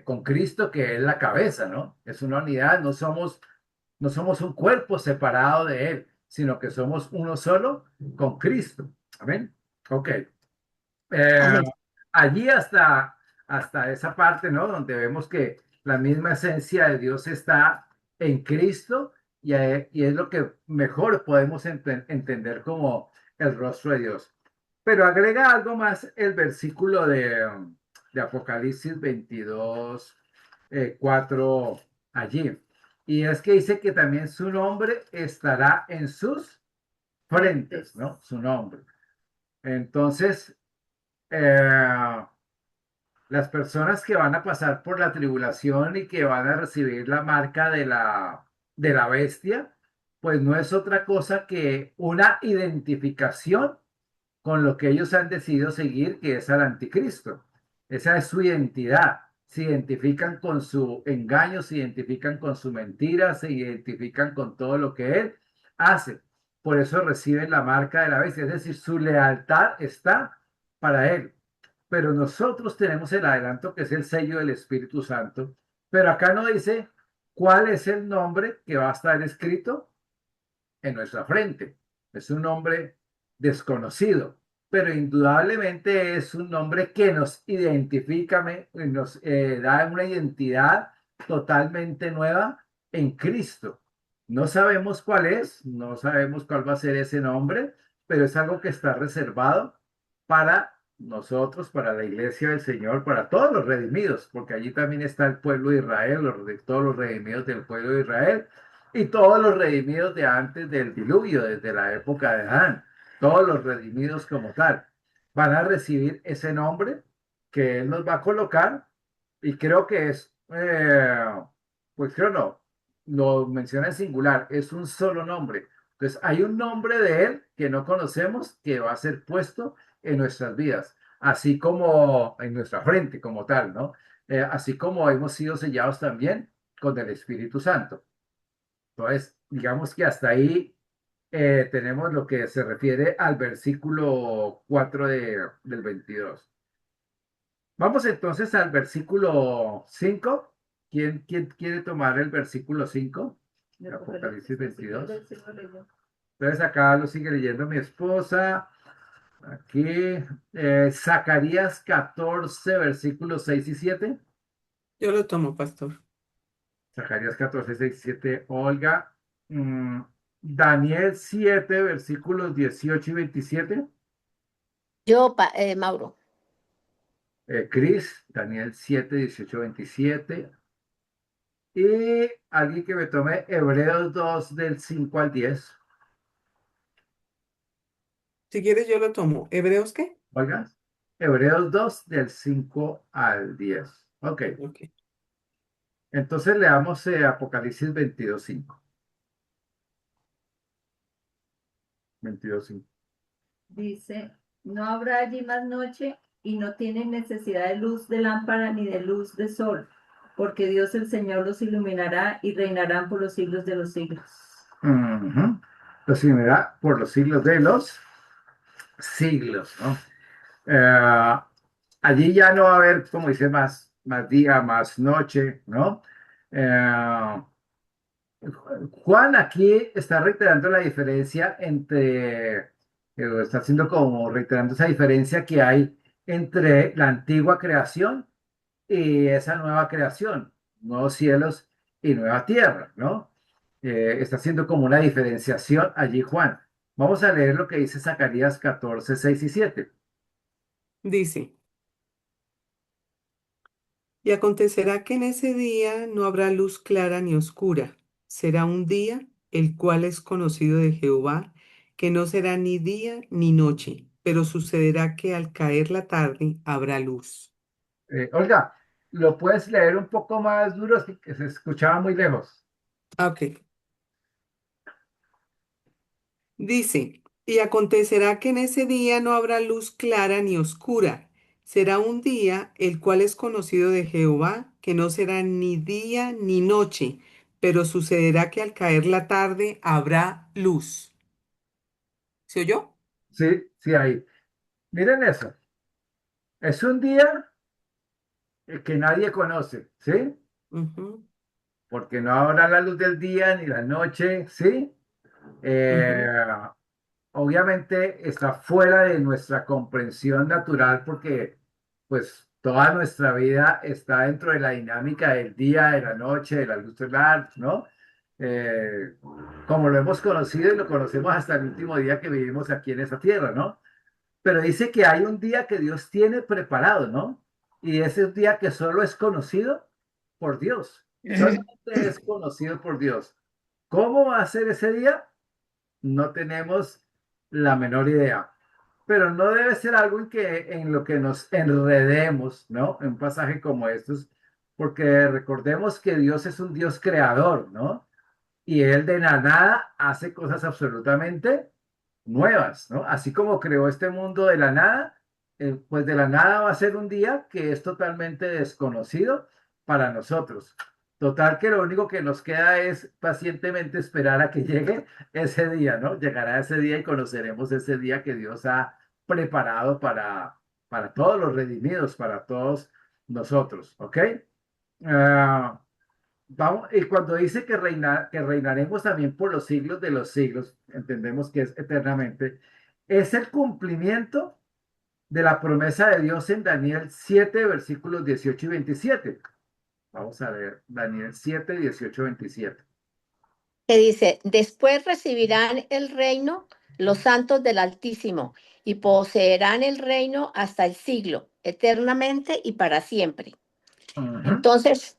con Cristo que es la cabeza, ¿no? Es una unidad, no somos un cuerpo separado de Él, sino que somos uno solo con Cristo. Amén. Ok. Eh, Amén. allí hasta esa parte, ¿no? Donde vemos que la misma esencia de Dios está en Cristo y es lo que mejor podemos entender como el rostro de Dios. Pero agrega algo más el versículo de Apocalipsis 22, 4 allí. Y es que dice que también su nombre estará en sus frentes, ¿no? Su nombre. Entonces, eh, las personas que van a pasar por la tribulación y que van a recibir la marca de la bestia, pues no es otra cosa que una identificación con lo que ellos han decidido seguir, que es al anticristo. Esa es su identidad. Se identifican con su engaño, se identifican con su mentira, se identifican con todo lo que él hace. Por eso reciben la marca de la bestia, es decir, su lealtad está para él. Pero nosotros tenemos el adelanto que es el sello del Espíritu Santo. Pero acá no dice cuál es el nombre que va a estar escrito en nuestra frente. es un nombre desconocido, pero indudablemente es un nombre que nos identifica, nos da una identidad totalmente nueva en Cristo. No sabemos cuál es, no sabemos cuál va a ser ese nombre, pero es algo que está reservado para nosotros, para la iglesia del Señor, para todos los redimidos, porque allí también está el pueblo de Israel, todos los redimidos del pueblo de Israel y todos los redimidos de antes del diluvio, desde la época de Adán, todos los redimidos como tal, van a recibir ese nombre que Él nos va a colocar y creo que es, pues creo no, lo menciona en singular, es un solo nombre. Entonces hay un nombre de Él que no conocemos que va a ser puesto en nuestras vidas, así como en nuestra frente como tal, ¿no? Así como hemos sido sellados también con el Espíritu Santo. Entonces, digamos que hasta ahí tenemos lo que se refiere al versículo 4 del 22. Vamos entonces al versículo 5. ¿Quién quiere tomar el versículo 5? De Apocalipsis Apocalipsis, si 22. quieres, sigo leyendo. Entonces acá lo sigue leyendo mi esposa. Aquí, Zacarías 14, versículos 6 y 7. Yo lo tomo, pastor. Zacarías 14, 6 y 7. Olga. Mm, Daniel 7, versículos 18 y 27. Yo, Mauro. Cris, Daniel 7, 18, 27. Y alguien que me tome Hebreos 2 del 5 al 10. Si quieres, yo lo tomo. ¿Hebreos qué? Oigan, Hebreos 2 del 5 al 10. Ok, Ok. entonces leamos Apocalipsis 22, 5. 22, 5. Dice, no habrá allí más noche y no tienen necesidad de luz de lámpara ni de luz de sol, porque Dios el Señor los iluminará y reinarán por los siglos de los siglos. Pues sí, mira, por los siglos de los siglos, ¿no? Allí ya no va a haber, como dice, más día, más noche, ¿no? Eh, Juan aquí está reiterando la diferencia entre, está haciendo como reiterando esa diferencia que hay entre la antigua creación y esa nueva creación, nuevos cielos y nueva tierra, ¿no? Está haciendo como una diferenciación allí Juan. Vamos a leer lo que dice Zacarías 14, 6 y 7. Dice, y acontecerá que en ese día no habrá luz clara ni oscura. Será un día el cual es conocido de Jehová, que no será ni día ni noche, pero sucederá que al caer la tarde habrá luz. Olga, ¿lo puedes leer un poco más duro? Es que se escuchaba muy lejos. Ok. Dice, y acontecerá que en ese día no habrá luz clara ni oscura. Será un día el cual es conocido de Jehová, que no será ni día ni noche, pero sucederá que al caer la tarde habrá luz. ¿Se oyó? Sí, sí, ahí. Miren eso. Es un día que nadie conoce, ¿sí? Ujú, Porque no habrá la luz del día ni la noche, ¿sí? ujú. Eh, Obviamente está fuera de nuestra comprensión natural porque pues toda nuestra vida está dentro de la dinámica del día, de la noche, de la luz solar, ¿no? Eh, Como lo hemos conocido y lo conocemos hasta el último día que vivimos aquí en esta tierra, ¿no? Pero dice que hay un día que Dios tiene preparado, ¿no? Y ese es un día que solo es conocido por Dios, solamente es conocido por Dios. ¿Cómo va a ser ese día? No tenemos la menor idea. Pero no debe ser algo en lo que nos enredemos, ¿no? En un pasaje como estos, porque recordemos que Dios es un Dios creador, ¿no? Y Él de la nada hace cosas absolutamente nuevas, ¿no? Así como creó este mundo de la nada, pues de la nada va a ser un día que es totalmente desconocido para nosotros. Total que lo único que nos queda es pacientemente esperar a que llegue ese día, ¿no? Llegará ese día y conoceremos ese día que Dios ha preparado para todos los redimidos, para todos nosotros, ¿ok? Ah, Vamos, y cuando dice que reinaremos también por los siglos de los siglos, entendemos que es eternamente, es el cumplimiento de la promesa de Dios en Daniel 7 versículos 18 y 27. Vamos a ver, Daniel 7 18 27. Que dice, después recibirán el reino los santos del Altísimo y poseerán el reino hasta el siglo, eternamente y para siempre. Ujú, Entonces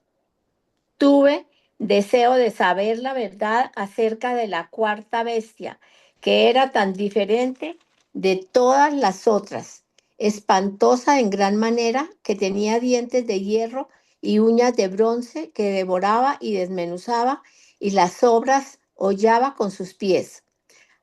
tuve deseo de saber la verdad acerca de la cuarta bestia, que era tan diferente de todas las otras, espantosa en gran manera, que tenía dientes de hierro y uñas de bronce, que devoraba y desmenuzaba, y las obras hollaba con sus pies.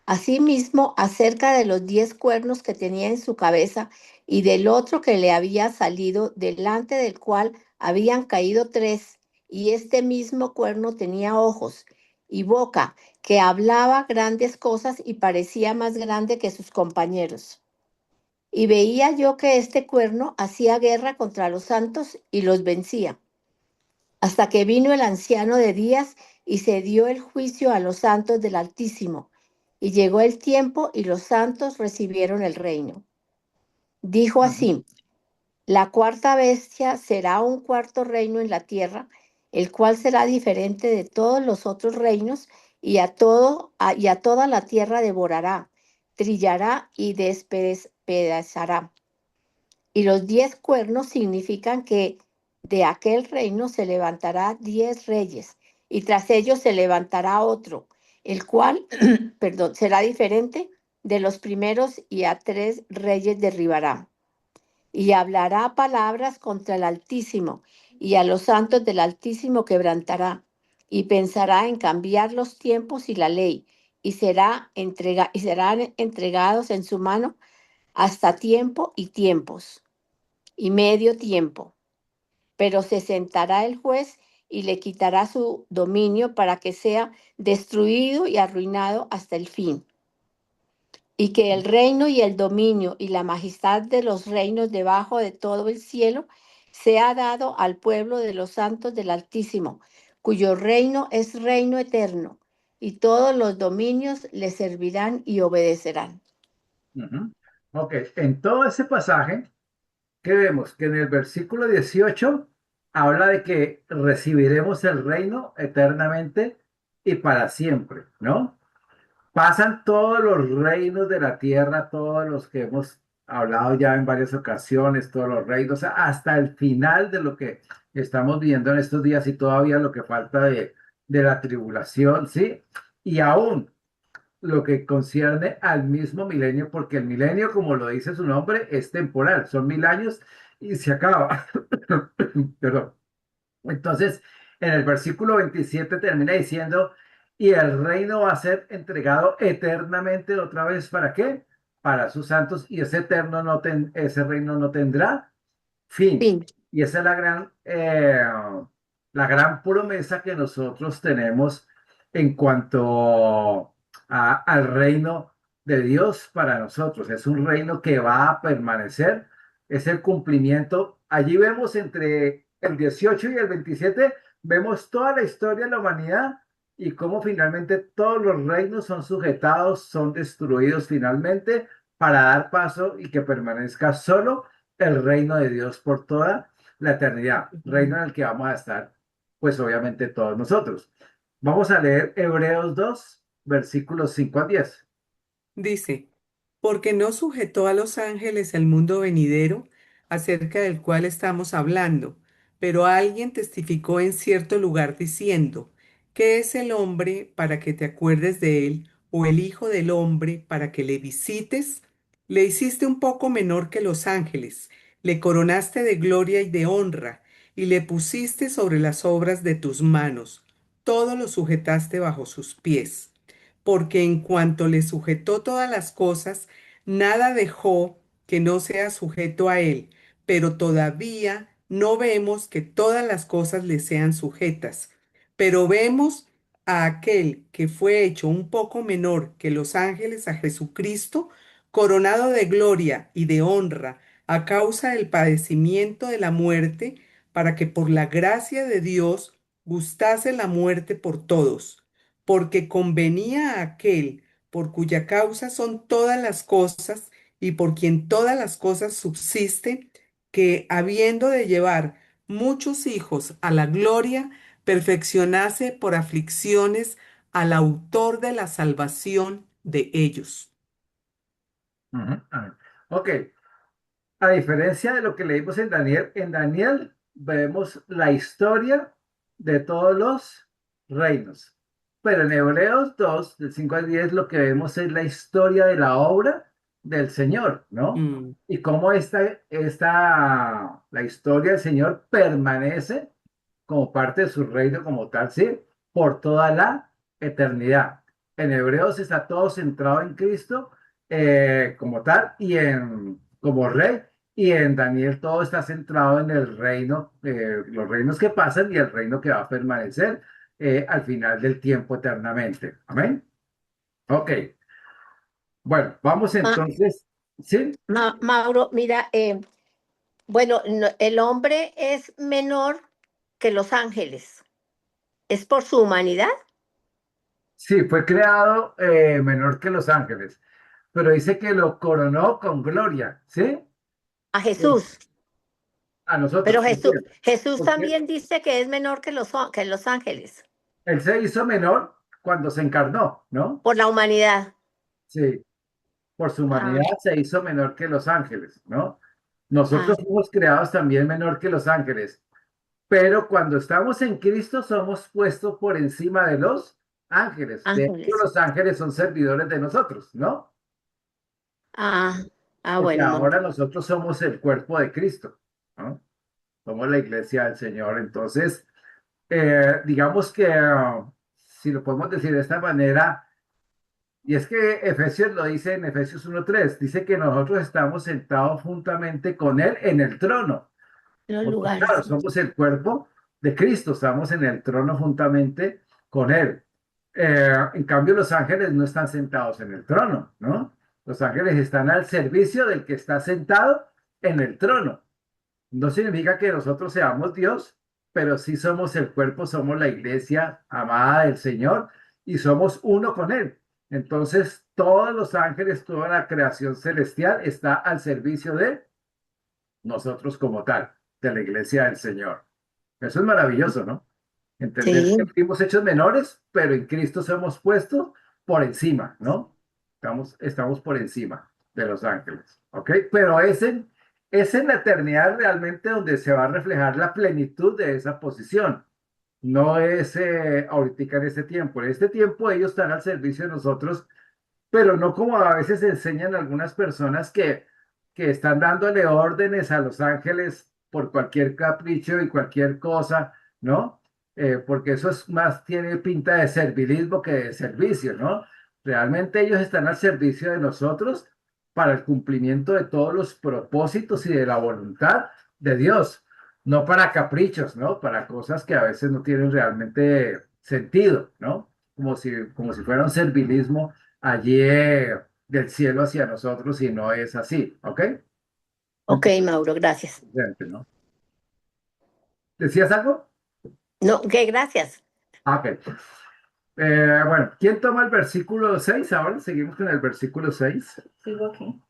Asimismo, acerca de los 10 cuernos que tenía en su cabeza y del otro que le había salido, delante del cual habían caído tres, y este mismo cuerno tenía ojos y boca, que hablaba grandes cosas y parecía más grande que sus compañeros. Y veía yo que este cuerno hacía guerra contra los santos y los vencía, hasta que vino el anciano de días y se dio el juicio a los santos del Altísimo. Y llegó el tiempo y los santos recibieron el reino. Dijo ujú, así, la cuarta bestia será un cuarto reino en la tierra, el cual será diferente de todos los otros reinos y a toda la tierra devorará, trillará y despedazará. Y los 10 cuernos significan que de aquel reino se levantará 10 reyes, y tras ellos se levantará otro, el cual, perdón, será diferente de los primeros, y a 3 reyes derribará. Y hablará palabras contra el Altísimo, y a los santos del Altísimo quebrantará, y pensará en cambiar los tiempos y la ley, y serán entregados en su mano hasta tiempo y tiempos y medio tiempo, pero se sentará el juez y le quitará su dominio para que sea destruido y arruinado hasta el fin, y que el reino y el dominio y la majestad de los reinos debajo de todo el cielo sea dado al pueblo de los santos del Altísimo, cuyo reino es reino eterno, y todos los dominios le servirán y obedecerán. ujú. Ok, en todo ese pasaje, ¿qué vemos? Que en el versículo 18 habla de que recibiremos el reino eternamente y para siempre, ¿no? Pasan todos los reinos de la tierra, todos los que hemos hablado ya en varias ocasiones, todos los reinos, hasta el final de lo que estamos viendo en estos días y todavía lo que falta de la tribulación, ¿sí? Y aún lo que concierne al mismo milenio, porque el milenio, como lo dice su nombre, es temporal, son 1000 años y se acaba. Perdón. Entonces, en el versículo 27 termina diciendo, y el reino va a ser entregado eternamente otra vez, ¿para qué? Para sus santos, y ese reino no tendrá fin. Fin. Y esa es la gran promesa que nosotros tenemos en cuanto al reino de Dios para nosotros. Es un reino que va a permanecer, es el cumplimiento. Allí vemos entre el 18 y el 27, vemos toda la historia de la humanidad y cómo finalmente todos los reinos son sujetados, son destruidos finalmente para dar paso y que permanezca solo el reino de Dios por toda la eternidad, reino en el que vamos a estar, pues obviamente todos nosotros. Vamos a leer Hebreos 2 versículos 5 a 10. Dice, porque no sujetó a los ángeles el mundo venidero, acerca del cual estamos hablando, pero alguien testificó en cierto lugar diciendo, ¿qué es el hombre para que te acuerdes de él, o el hijo del hombre para que le visites? Le hiciste un poco menor que los ángeles, le coronaste de gloria y de honra, y le pusiste sobre las obras de tus manos, todo lo sujetaste bajo sus pies, porque en cuanto le sujetó todas las cosas, nada dejó que no sea sujeto a él, pero todavía no vemos que todas las cosas le sean sujetas, pero vemos a aquel que fue hecho un poco menor que los ángeles, a Jesucristo, coronado de gloria y de honra a causa del padecimiento de la muerte, para que por la gracia de Dios gustase la muerte por todos, porque convenía a aquel por cuya causa son todas las cosas y por quien todas las cosas subsisten, que habiendo de llevar muchos hijos a la gloria, perfeccionase por aflicciones al autor de la salvación de ellos. Ujú, amén. Ok, a diferencia de lo que leímos en Daniel vemos la historia de todos los reinos. Pero en Hebreos 2 del 5 al 10, lo que vemos es la historia de la obra del Señor, ¿no? Mm, Y cómo la historia del Señor permanece como parte de su reino como tal, ¿sí? Por toda la eternidad. En Hebreos está todo centrado en Cristo como tal y como rey. Y en Daniel todo está centrado en el reino, los reinos que pasan y el reino que va a permanecer al final del tiempo eternamente. Amén. Ok. Bueno, vamos Ma- entonces. ¿Sí? Mauro, mira, bueno, el hombre es menor que los ángeles. ¿Es por su humanidad? Sí, fue creado menor que los ángeles, pero dice que lo coronó con gloria, ¿sí? A Jesús. A nosotros. Pero ¿Por Jesús, qué? Jesús Porque también dice que es menor que los ángeles, él se hizo menor cuando se encarnó, ¿no? por la humanidad. Sí, por su Ah, humanidad se hizo menor que los ángeles, ¿no? ah, Nosotros fuimos creados también menor que los ángeles, pero cuando estamos en Cristo somos puestos por encima de los ángeles. De hecho, ángeles. los ángeles son servidores de nosotros, ¿no? Ah, Porque bueno, ahora Mauro. nosotros somos el cuerpo de Cristo, ¿no? Somos la iglesia del Señor. Entonces, digamos que, si lo podemos decir de esta manera, y es que Efesios lo dice en Efesios 1:3, dice que nosotros estamos sentados juntamente con Él en el trono, Los porque claro, lugares. somos el cuerpo de Cristo, estamos en el trono juntamente con Él. En cambio, los ángeles no están sentados en el trono, ¿no? Los ángeles están al servicio del que está sentado en el trono. No significa que nosotros seamos Dios, pero sí somos el cuerpo, somos la iglesia amada del Señor y somos uno con Él. Entonces, todos los ángeles, toda la creación celestial está al servicio de nosotros como tal, de la iglesia del Señor. Eso es maravilloso, ¿no? Entender que Sí. fuimos hechos menores, pero en Cristo somos puestos por encima, ¿no? Estamos por encima de los ángeles, ¿ok? Pero es en la eternidad realmente donde se va a reflejar la plenitud de esa posición. No es ahorita en este tiempo. En este tiempo ellos están al servicio de nosotros, pero no como a veces enseñan algunas personas que están dándole órdenes a los ángeles por cualquier capricho y cualquier cosa, ¿no? Porque eso es más, tiene pinta de servilismo que de servicio, ¿no? Realmente ellos están al servicio de nosotros para el cumplimiento de todos los propósitos y de la voluntad de Dios, no para caprichos, ¿no? Para cosas que a veces no tienen realmente sentido, ¿no? Como si fuera un servilismo allí del cielo hacia nosotros y no es así, ¿ok? Ok, Mauro, gracias. Excelente, ¿no? ¿Decías algo? No, ok, gracias. Ah, ok. Bueno, ¿quién toma el versículo 6? Ahora seguimos con el versículo 6. Sigo aquí.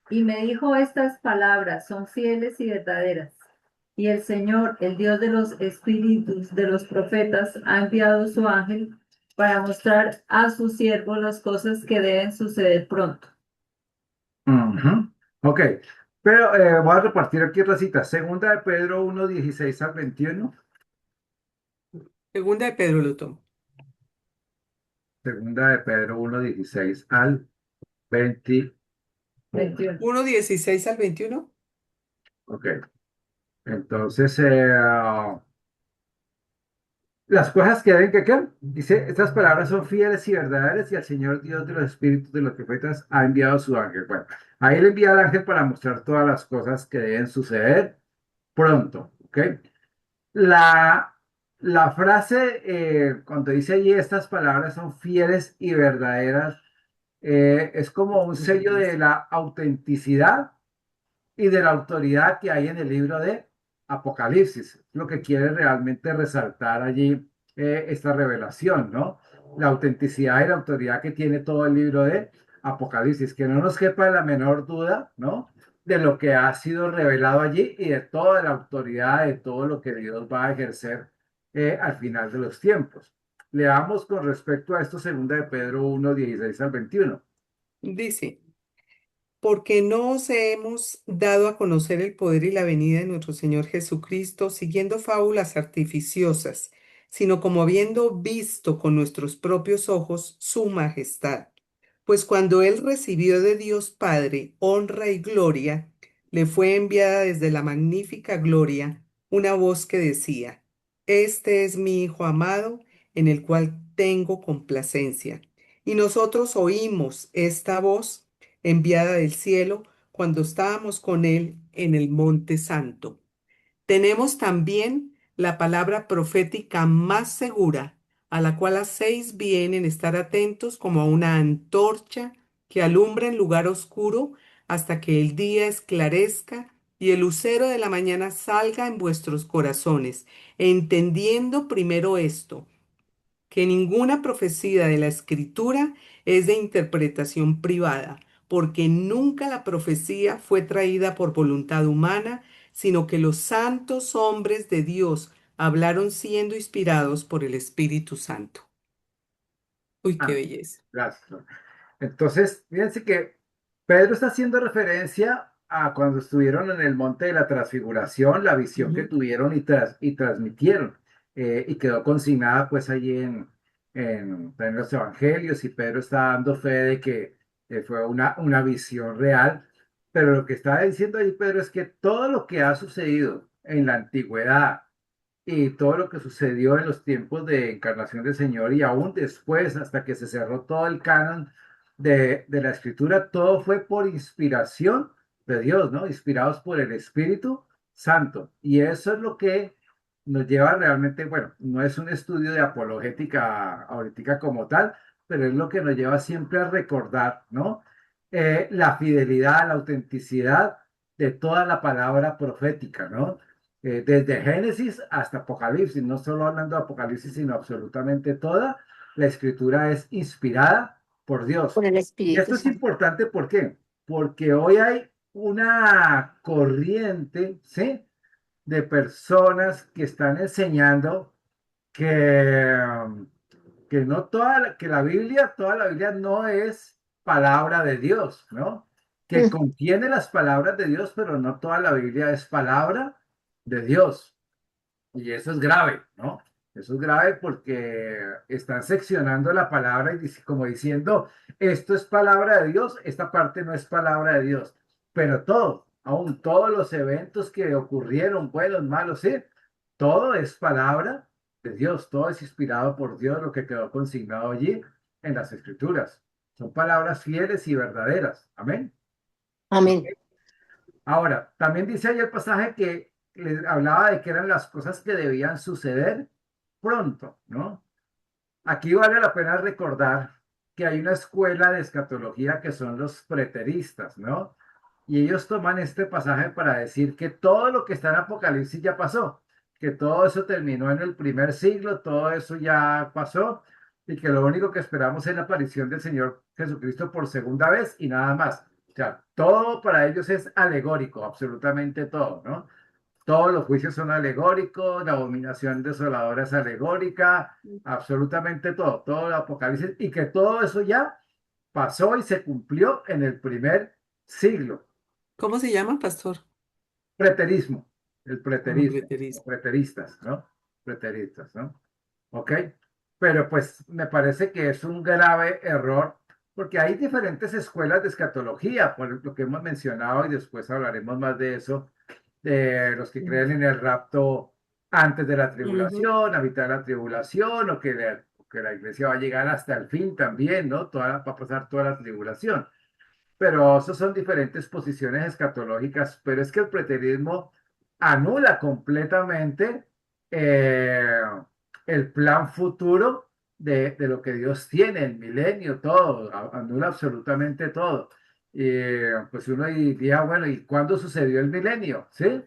Y me dijo estas palabras, son fieles y verdaderas. Y el Señor, el Dios de los espíritus de los profetas, ha enviado su ángel para mostrar a sus siervos las cosas que deben suceder pronto. Ujú. Ok, pero voy a repartir aquí otra cita. Segunda de Pedro 1:16 al 21. Segunda de Pedro lo tomo. Segunda de Pedro 1:16 al 21. 21. 1:16 al 21. Ok, entonces, las cosas que deben que quedar. Dice, estas palabras son fieles y verdaderas y el Señor Dios de los espíritus de los profetas ha enviado su ángel. Bueno, ahí le envía al ángel para mostrar todas las cosas que deben suceder pronto, ¿ok? La, la frase, cuando dice allí, estas palabras son fieles y verdaderas, es como un sello de la autenticidad y de la autoridad que hay en el libro de Apocalipsis, lo que quiere realmente resaltar allí esta revelación, ¿no? La autenticidad y la autoridad que tiene todo el libro de Apocalipsis, que no nos quepa la menor duda, ¿no? De lo que ha sido revelado allí y de toda la autoridad, de todo lo que Dios va a ejercer al final de los tiempos. Leamos con respecto a esto, segunda de Pedro 1:16 al 21. Dice, porque no os hemos dado a conocer el poder y la venida de nuestro Señor Jesucristo siguiendo fábulas artificiosas, sino como habiendo visto con nuestros propios ojos su majestad. Pues cuando él recibió de Dios Padre honra y gloria, le fue enviada desde la magnífica gloria una voz que decía, Este es mi Hijo amado, en el cual tengo complacencia. Y nosotros oímos esta voz enviada del cielo cuando estábamos con él en el Monte Santo. Tenemos también la palabra profética más segura, a la cual hacéis bien en estar atentos como a una antorcha que alumbra en lugar oscuro hasta que el día esclarezca y el lucero de la mañana salga en vuestros corazones, entendiendo primero esto, que ninguna profecía de la Escritura es de interpretación privada, porque nunca la profecía fue traída por voluntad humana, sino que los santos hombres de Dios hablaron siendo inspirados por el Espíritu Santo. Uy, qué Ah, belleza. gracias. Entonces, fíjense que Pedro está haciendo referencia a cuando estuvieron en el monte de la transfiguración, la visión que Ujú. tuvieron y transmitieron, y quedó consignada pues allí en los evangelios, y Pedro está dando fe de que fue una visión real, pero lo que está diciendo ahí Pedro es que todo lo que ha sucedido en la antigüedad, y todo lo que sucedió en los tiempos de encarnación del Señor y aún después, hasta que se cerró todo el canon de la escritura, todo fue por inspiración de Dios, ¿no? Inspirados por el Espíritu Santo. Y eso es lo que nos lleva realmente, bueno, no es un estudio de apologética ahorita como tal, pero es lo que nos lleva siempre a recordar, ¿no? La fidelidad, la autenticidad de toda la palabra profética, ¿no? Desde Génesis hasta Apocalipsis, no solo hablando de Apocalipsis, sino absolutamente toda la escritura es inspirada por por Dios. el Y Espíritu esto es Santo. importante, ¿por qué? Porque hoy hay una corriente, ¿sí? De personas que están enseñando que, que no que toda la Biblia no es palabra de Dios, ¿no? Que Mm. contiene las palabras de Dios, pero no toda la Biblia es palabra de Dios. Y eso es grave, ¿no? Eso es grave porque están seccionando la palabra y como diciendo, esto es palabra de Dios, esta parte no es palabra de Dios. Pero todo, aún todos los eventos que ocurrieron, buenos, malos, sí, todo es palabra de Dios, todo es inspirado por Dios, lo que quedó consignado allí en las escrituras. Son palabras fieles y verdaderas. Amén. Amén. Ahora, también dice ahí el pasaje que les hablaba de que eran las cosas que debían suceder pronto, ¿no? Aquí vale la pena recordar que hay una escuela de escatología que son los preteristas, ¿no? Y ellos toman este pasaje para decir que todo lo que está en Apocalipsis ya pasó, que todo eso terminó en el primer siglo, todo eso ya pasó, y que lo único que esperamos es la aparición del Señor Jesucristo por segunda vez y nada más. O sea, todo para ellos es alegórico, absolutamente todo, ¿no? Todos los juicios son alegóricos, la abominación desoladora es alegórica, absolutamente todo, todo el Apocalipsis, y que todo eso ya pasó y se cumplió en el primer siglo. ¿Cómo se llama, pastor? Preterismo, el Ah, preterismo, o preterismo. preteristas, ¿no? Preteristas, ¿no? ¿Ok? Pero pues me parece que es un grave error porque hay diferentes escuelas de escatología, por lo que hemos mencionado y después hablaremos más de eso, de los que creen en el rapto antes de la Ujú. tribulación, a mitad de la tribulación, o que la iglesia va a llegar hasta el fin también, ¿no? Va a pasar toda la tribulación. Pero esas son diferentes posiciones escatológicas, pero es que el preterismo anula completamente eh, el plan futuro de lo que Dios tiene, el milenio, todo, anula absolutamente todo. Y pues uno diría, bueno, ¿y cuándo sucedió el milenio? ¿Sí?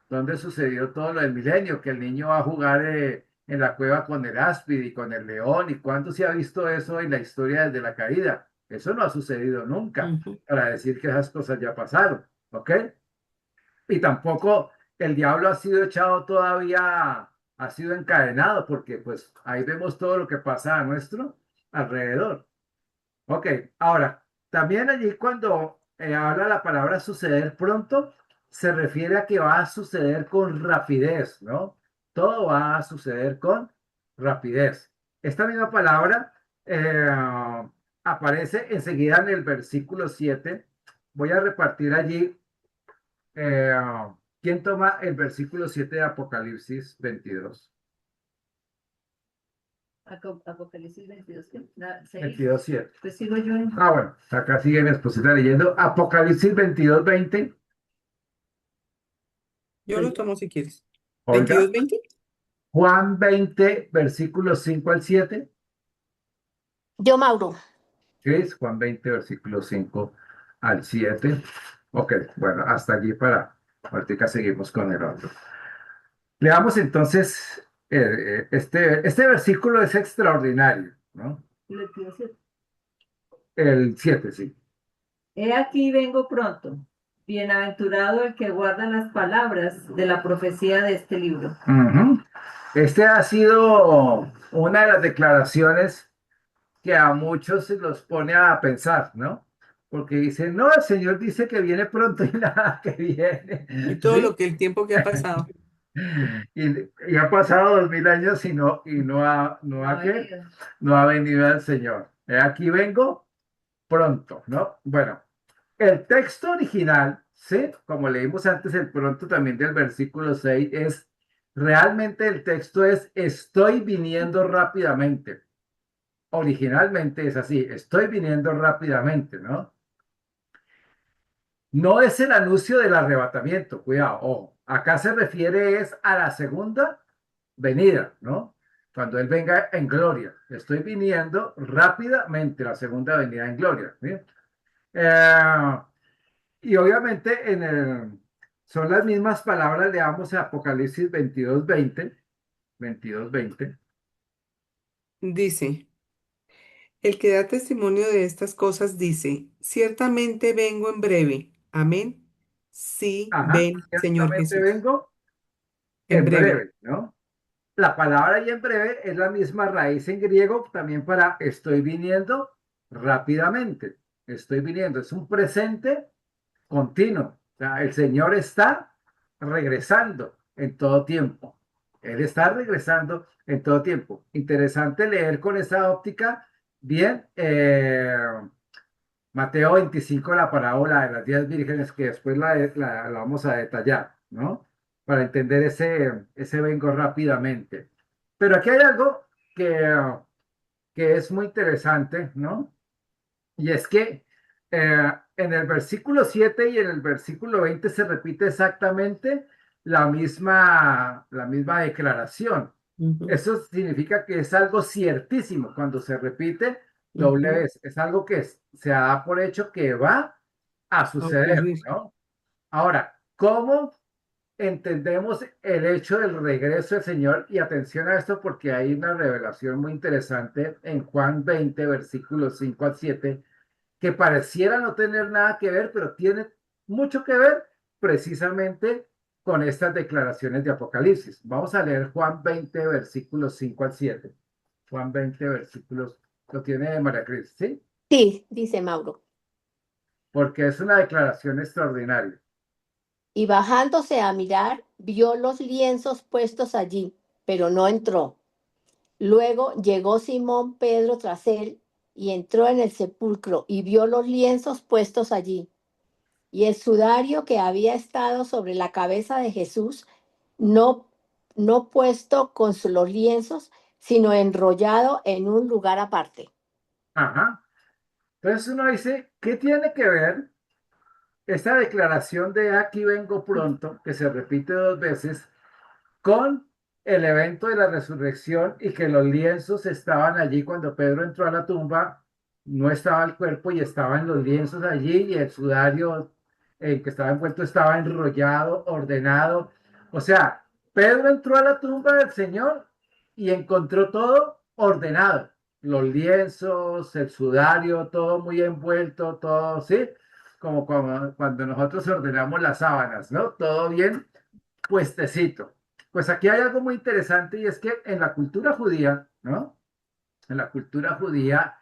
¿Dónde sucedió todo lo del milenio? Que el niño va a jugar en la cueva con el áspid y con el león. ¿Y cuándo se ha visto eso en la historia desde la caída? Eso no ha sucedido nunca, Ujú. para decir que esas cosas ya pasaron, ¿ok? Y tampoco el diablo ha sido echado todavía, ha sido encadenado, porque pues ahí vemos todo lo que pasa a nuestro alrededor. Ok, ahora, también allí cuando habla la palabra suceder pronto, se refiere a que va a suceder con rapidez, ¿no? Todo va a suceder con rapidez. Esta misma palabra eh, aparece enseguida en el versículo 7. Voy a repartir allí. eh, ¿Quién toma el versículo 7 de Apocalipsis 22? Apocalipsis 22, ¿qué? 6. 22, 7. Pues sigo yo en Bueno, acá sigue mi esposita leyendo Apocalipsis 22, 20. Yo lo tomo si quieres. Olga, 22:20. Juan 20, versículos 5 al 7. Yo, Mauro. Cris, Juan 20, versículos 5 al 7. Ok, bueno, hasta allí para ahorita seguimos con el otro. Leamos entonces, este versículo es extraordinario, ¿no? el 27. El 7, sí. He aquí vengo pronto. Bienaventurado el que guarda las palabras de la profecía de este libro. Ujú. Este ha sido una de las declaraciones que a muchos se los pone a pensar, ¿no? Porque dicen, no, el Señor dice que viene pronto y nada que viene, Y todo ¿sí? lo que el tiempo que ha pasado. Y ha pasado 2000 años No ha ¿qué? venido. No ha venido el Señor. Aquí vengo pronto, ¿no? Bueno, el texto original, ¿sí? Como leímos antes, el pronto también del versículo 6 es, realmente el texto es, estoy viniendo rápidamente. Originalmente es así, estoy viniendo rápidamente, ¿no? No es el anuncio del arrebatamiento, cuidado, ojo. Acá se refiere es a la segunda venida, ¿no? Cuando Él venga en gloria. Estoy viniendo rápidamente, la segunda venida en gloria, ¿sí? Eh, y obviamente son las mismas palabras, leamos a Apocalipsis 22:20, 22:20. Dice, el que da testimonio de estas cosas dice, ciertamente vengo en breve. Amén. Sí, Ajá, ven, Señor ciertamente Jesús. vengo En en breve. breve, ¿no? La palabra y en breve es la misma raíz en griego también para estoy viniendo rápidamente. Estoy viniendo, es un presente continuo. O sea, el Señor está regresando en todo tiempo. Él está regresando en todo tiempo. Interesante leer con esa óptica. Bien, Mateo 25, la parábola de las 10 vírgenes, que después la vamos a detallar, ¿no? Para entender ese vengo rápidamente. Pero aquí hay algo que es muy interesante, ¿no? Y es que en el versículo 7 y en el versículo 20 se repite exactamente la misma declaración. Ujú, Eso significa que es algo ciertísimo. Cuando se repite doble ujú. vez, es algo que se da por hecho que va a A suceder, ocurrir. ¿no? Ahora, ¿cómo entendemos el hecho del regreso del Señor? Y atención a esto porque hay una revelación muy interesante en Juan 20, versículos 5 al 7 que pareciera no tener nada que ver, pero tiene mucho que ver precisamente con estas declaraciones de Apocalipsis. Vamos a leer Juan 20, versículos 5 al 7. Juan 20, versículos, lo tiene María Cris, ¿sí? Sí, dice Mauro. Porque es una declaración extraordinaria. Y bajándose a mirar, vio los lienzos puestos allí, pero no entró. Luego llegó Simón Pedro tras él y entró en el sepulcro y vio los lienzos puestos allí. Y el sudario que había estado sobre la cabeza de Jesús, no, no puesto con los lienzos, sino enrollado en un lugar aparte. Ajá. Entonces uno dice, ¿qué tiene que ver esta declaración de aquí vengo pronto, que se repite dos veces, con el evento de la resurrección y que los lienzos estaban allí cuando Pedro entró a la tumba, no estaba el cuerpo y estaban los lienzos allí y el sudario en que estaba envuelto estaba enrollado, ordenado? O sea, Pedro entró a la tumba del Señor y encontró todo ordenado. Los lienzos, el sudario, todo muy envuelto, todo, ¿sí? Como cuando nosotros ordenamos las sábanas, ¿no? Todo bien puestecito. Pues aquí hay algo muy interesante y es que en la cultura judía, ¿no? En la cultura judía,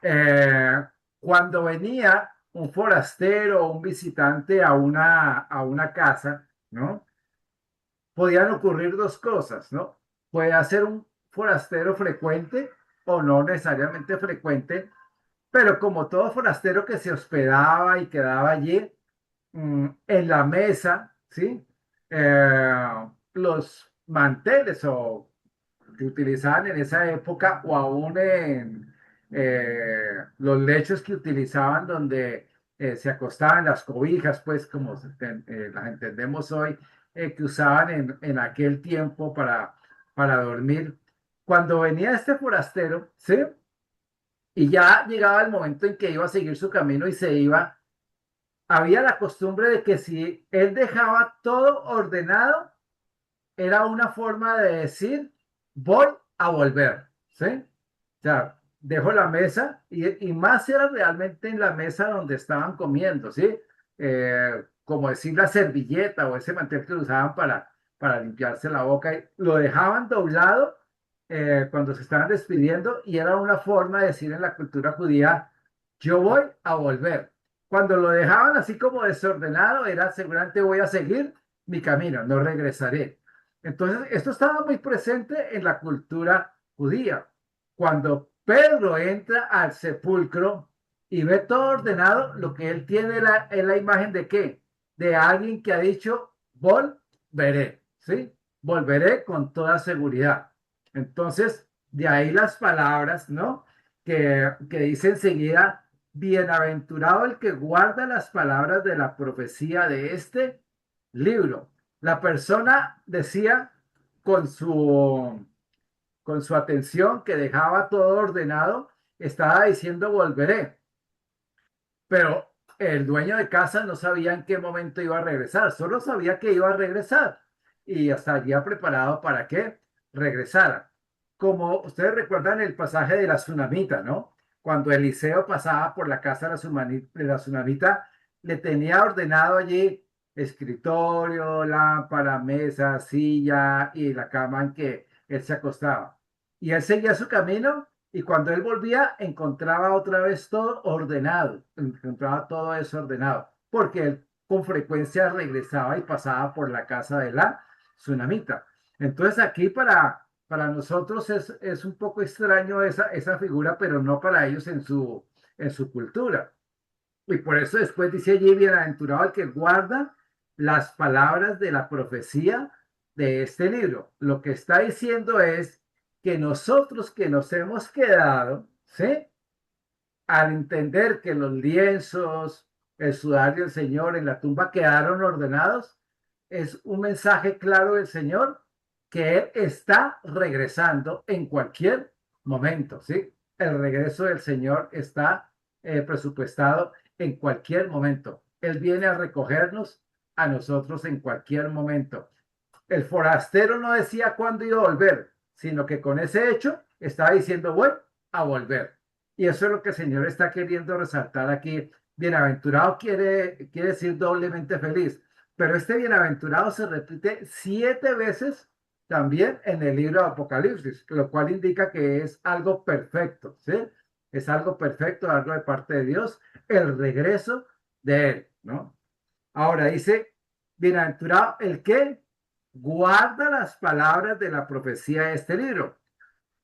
eh, cuando venía un forastero o un visitante a una casa, ¿no? Podían ocurrir dos cosas, ¿no? Puede ser un forastero frecuente o no necesariamente frecuente, pero como todo forastero que se hospedaba y quedaba allí, en la mesa, ¿sí? Los manteles o que utilizaban en esa época o aún en los lechos que utilizaban donde se acostaban las cobijas, pues como las entendemos hoy, que usaban en aquel tiempo para dormir. Cuando venía este forastero, ¿sí? Y ya llegaba el momento en que iba a seguir su camino y se iba, había la costumbre de que si él dejaba todo ordenado, era una forma de decir, voy a volver, ¿sí? O sea, dejo la mesa y más era realmente en la mesa donde estaban comiendo, ¿sí? Como decir la servilleta o ese mantel que usaban para limpiarse la boca, y lo dejaban doblado cuando se estaban despidiendo y era una forma de decir en la cultura judía, yo voy a volver. Cuando lo dejaban así como desordenado, era seguramente voy a seguir mi camino, no regresaré. Entonces, esto estaba muy presente en la cultura judía. Cuando Pedro entra al sepulcro y ve todo ordenado, lo que él tiene es la imagen de qué? De alguien que ha dicho, volveré, ¿sí? Volveré con toda seguridad. Entonces, de ahí las palabras, ¿no? Que dice enseguida, bienaventurado el que guarda las palabras de la profecía de este libro. La persona decía con con su atención que dejaba todo ordenado, estaba diciendo volveré, pero el dueño de casa no sabía en qué momento iba a regresar, solo sabía que iba a regresar y estaría preparado para que regresara. Como ustedes recuerdan el pasaje de la tsunamita, ¿no? Cuando Eliseo pasaba por la casa de la tsunamita, le tenía ordenado allí escritorio, lámpara, mesa, silla y la cama en que él se acostaba. Y él seguía su camino y cuando él volvía, encontraba otra vez todo ordenado, encontraba todo desordenado, porque él con frecuencia regresaba y pasaba por la casa de la tsunamita. Entonces aquí para nosotros es un poco extraño esa figura, pero no para ellos en su cultura. Y por eso después dice allí, bienaventurado el que guarda las palabras de la profecía de este libro. Lo que está diciendo es que nosotros que nos hemos quedado, ¿sí? Al entender que los lienzos, el sudario del Señor en la tumba quedaron ordenados, es un mensaje claro del Señor que Él está regresando en cualquier momento, ¿sí? El regreso del Señor está presupuestado en cualquier momento. Él viene a recogernos a nosotros en cualquier momento. El forastero no decía cuándo iba a volver, sino que con ese hecho estaba diciendo voy a volver. Y eso es lo que el Señor está queriendo resaltar aquí. Bienaventurado quiere decir doblemente feliz, pero este bienaventurado se repite 7 veces también en el libro de Apocalipsis, lo cual indica que es algo perfecto, ¿sí? Es algo perfecto, algo de parte de Dios, el regreso de Él, ¿no? Ahora dice, bienaventurado el que guarda las palabras de la profecía de este libro.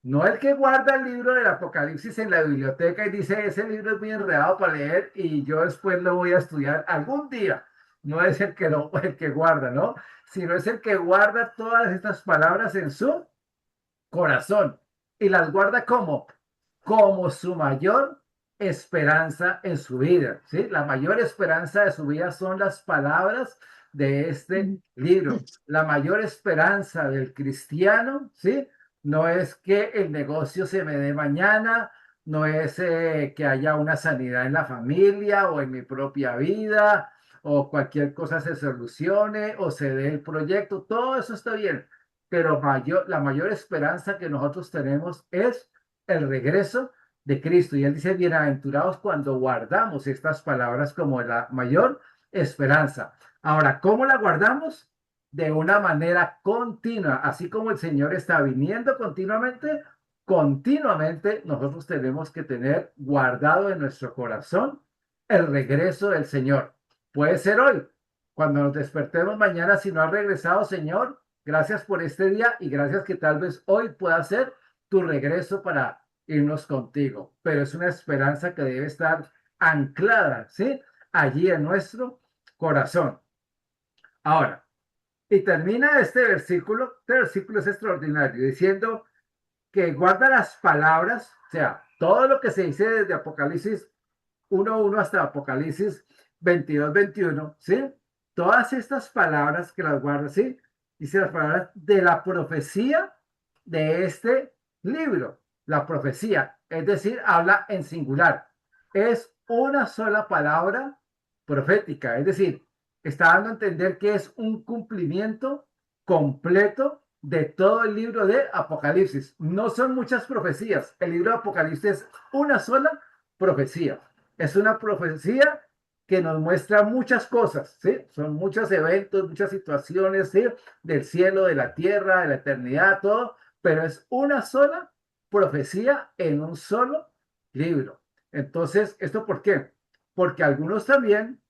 No el que guarda el libro del Apocalipsis en la biblioteca y dice, ese libro es muy enredado para leer y yo después lo voy a estudiar algún día. No es el que guarda, ¿no? Sino es el que guarda todas estas palabras en su corazón y las guarda como su mayor esperanza en su vida, ¿sí? La mayor esperanza de su vida son las palabras de este libro. La mayor esperanza del cristiano, ¿sí? No es que el negocio se me dé mañana, no es que haya una sanidad en la familia o en mi propia vida o cualquier cosa se solucione o se dé el proyecto, todo eso está bien, pero la mayor esperanza que nosotros tenemos es el regreso de Cristo. Y él dice, bienaventurados cuando guardamos estas palabras como la mayor esperanza. Ahora, ¿cómo la guardamos? De una manera continua, así como el Señor está viniendo continuamente nosotros tenemos que tener guardado en nuestro corazón el regreso del Señor. Puede ser hoy, cuando nos despertemos mañana, si no ha regresado, Señor, gracias por este día y gracias que tal vez hoy pueda ser tu regreso para irnos contigo. Pero es una esperanza que debe estar anclada, ¿sí? Allí en nuestro corazón. Ahora, y termina este versículo es extraordinario, diciendo que guarda las palabras, o sea, todo lo que se dice desde Apocalipsis 1:1 hasta Apocalipsis 22:21, ¿sí? Todas estas palabras que las guarda, ¿sí? Dice las palabras de la profecía de este libro. La profecía, es decir, habla en singular. Es una sola palabra profética, es decir, está dando a entender que es un cumplimiento completo de todo el libro de Apocalipsis. No son muchas profecías. El libro de Apocalipsis es una sola profecía. Es una profecía que nos muestra muchas cosas, ¿sí? Son muchos eventos, muchas situaciones, ¿sí? Del cielo, de la tierra, de la eternidad, todo, pero es una sola profecía en un solo libro. Entonces, ¿esto por qué? Porque algunos también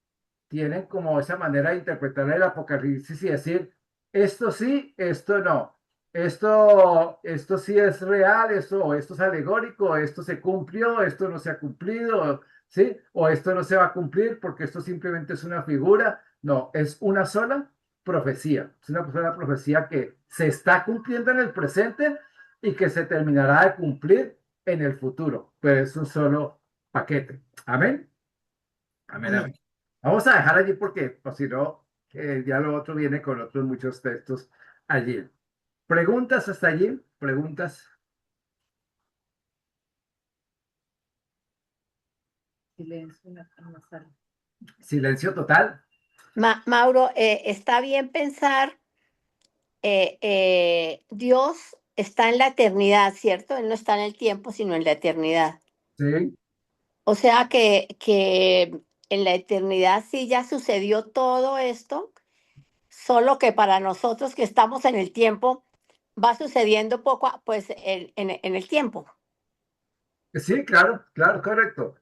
tienen como esa manera de interpretar el Apocalipsis y decir, esto sí, esto no. Esto sí es real, esto es alegórico, esto se cumplió, esto no se ha cumplido, ¿sí? O esto no se va a cumplir porque esto simplemente es una figura. No, es una sola profecía. Es una sola profecía que se está cumpliendo en el presente y que se terminará de cumplir en el futuro. Pero es un solo paquete. Amén. Amén, amén. Amén. Vamos a dejar allí porque, pues, si no, ya lo otro viene con otros muchos textos allí. ¿Preguntas hasta allí? ¿Preguntas? Silencio en la sala. Silencio total. Mauro, está bien pensar, Dios está en la eternidad, ¿cierto? Él no está en el tiempo, sino en la eternidad. Sí, O sea que en la eternidad sí ya sucedió todo esto, solo que para nosotros que estamos en el tiempo va sucediendo poco, pues en el tiempo. sí, claro, claro, correcto.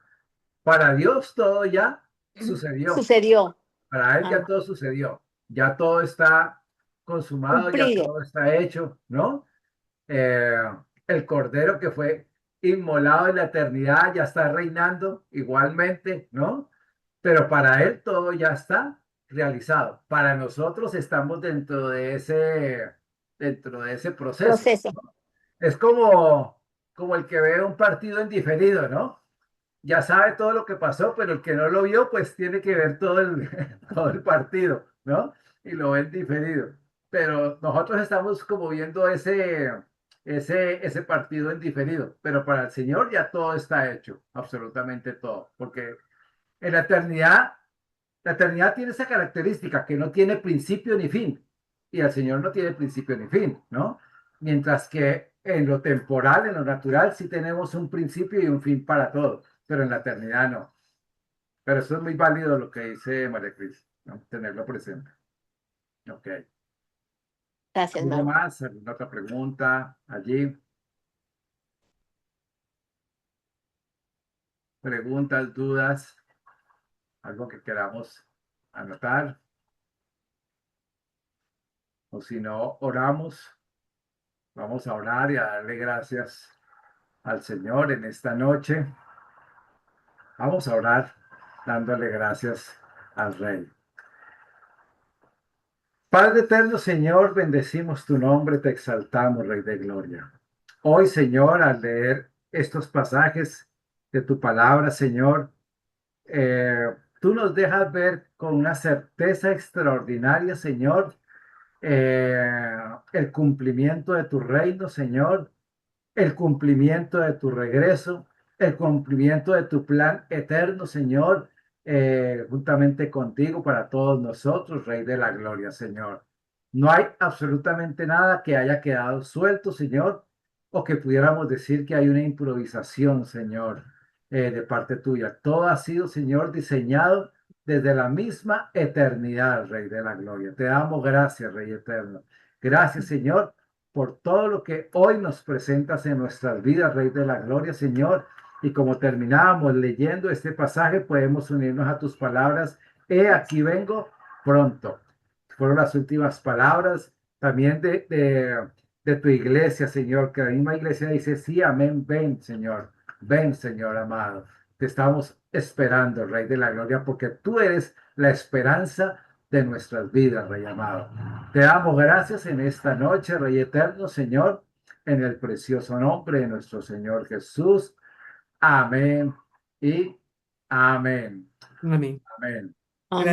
Para Dios todo ya sucedió. Sucedió, Para Él ya ah, todo sucedió. Ya todo está consumado, ya cumplido. todo está hecho, ¿no? Eh, el Cordero que fue inmolado en la eternidad ya está reinando igualmente, ¿no? Pero para Él todo ya está realizado. Para nosotros estamos dentro de ese proceso. Proceso. Es como el que ve un partido en diferido, ¿no? Ya sabe todo lo que pasó, pero el que no lo vio, pues tiene que ver todo el partido, ¿no? Y lo ven diferido. Pero nosotros estamos como viendo ese partido en diferido. Pero para el Señor ya todo está hecho, absolutamente todo. Porque en la eternidad tiene esa característica que no tiene principio ni fin. Y el Señor no tiene principio ni fin, ¿no? Mientras que en lo temporal, en lo natural, sí tenemos un principio y un fin para todo, pero en la eternidad no. Pero eso es muy válido lo que dice María Cris, ¿no? Tenerlo presente. Ok. Gracias, ¿Algo Mauro. más? ¿Alguna otra pregunta allí? ¿Preguntas, dudas? ¿Algo que queramos anotar? O si no, oramos. Vamos a orar y a darle gracias al Señor en esta noche. Vamos a orar dándole gracias al Rey. Padre eterno, Señor, bendecimos tu nombre, te exaltamos, Rey de Gloria. Hoy, Señor, al leer estos pasajes de tu palabra, Señor, tú nos dejas ver con una certeza extraordinaria, Señor, el cumplimiento de tu reino, Señor, el cumplimiento de tu regreso, el cumplimiento de tu plan eterno, Señor, juntamente contigo para todos nosotros, Rey de la Gloria, Señor. No hay absolutamente nada que haya quedado suelto, Señor, o que pudiéramos decir que hay una improvisación, Señor, de parte tuya. Todo ha sido, Señor, diseñado desde la misma eternidad, Rey de la Gloria. Te damos gracias, Rey eterno. Gracias, Señor, por todo lo que hoy nos presentas en nuestras vidas, Rey de la Gloria, Señor. Y como terminábamos leyendo este pasaje, podemos unirnos a tus palabras. He aquí vengo pronto. Fueron las últimas palabras también de tu iglesia, Señor, que la misma iglesia dice, sí, amén, ven, Señor amado. Te estamos esperando, Rey de la Gloria, porque tú eres la esperanza de nuestras vidas, Rey amado. Te damos gracias en esta noche, Rey eterno, Señor, en el precioso nombre de nuestro Señor Jesús. Amén y amén. Amén. Amén. Amén.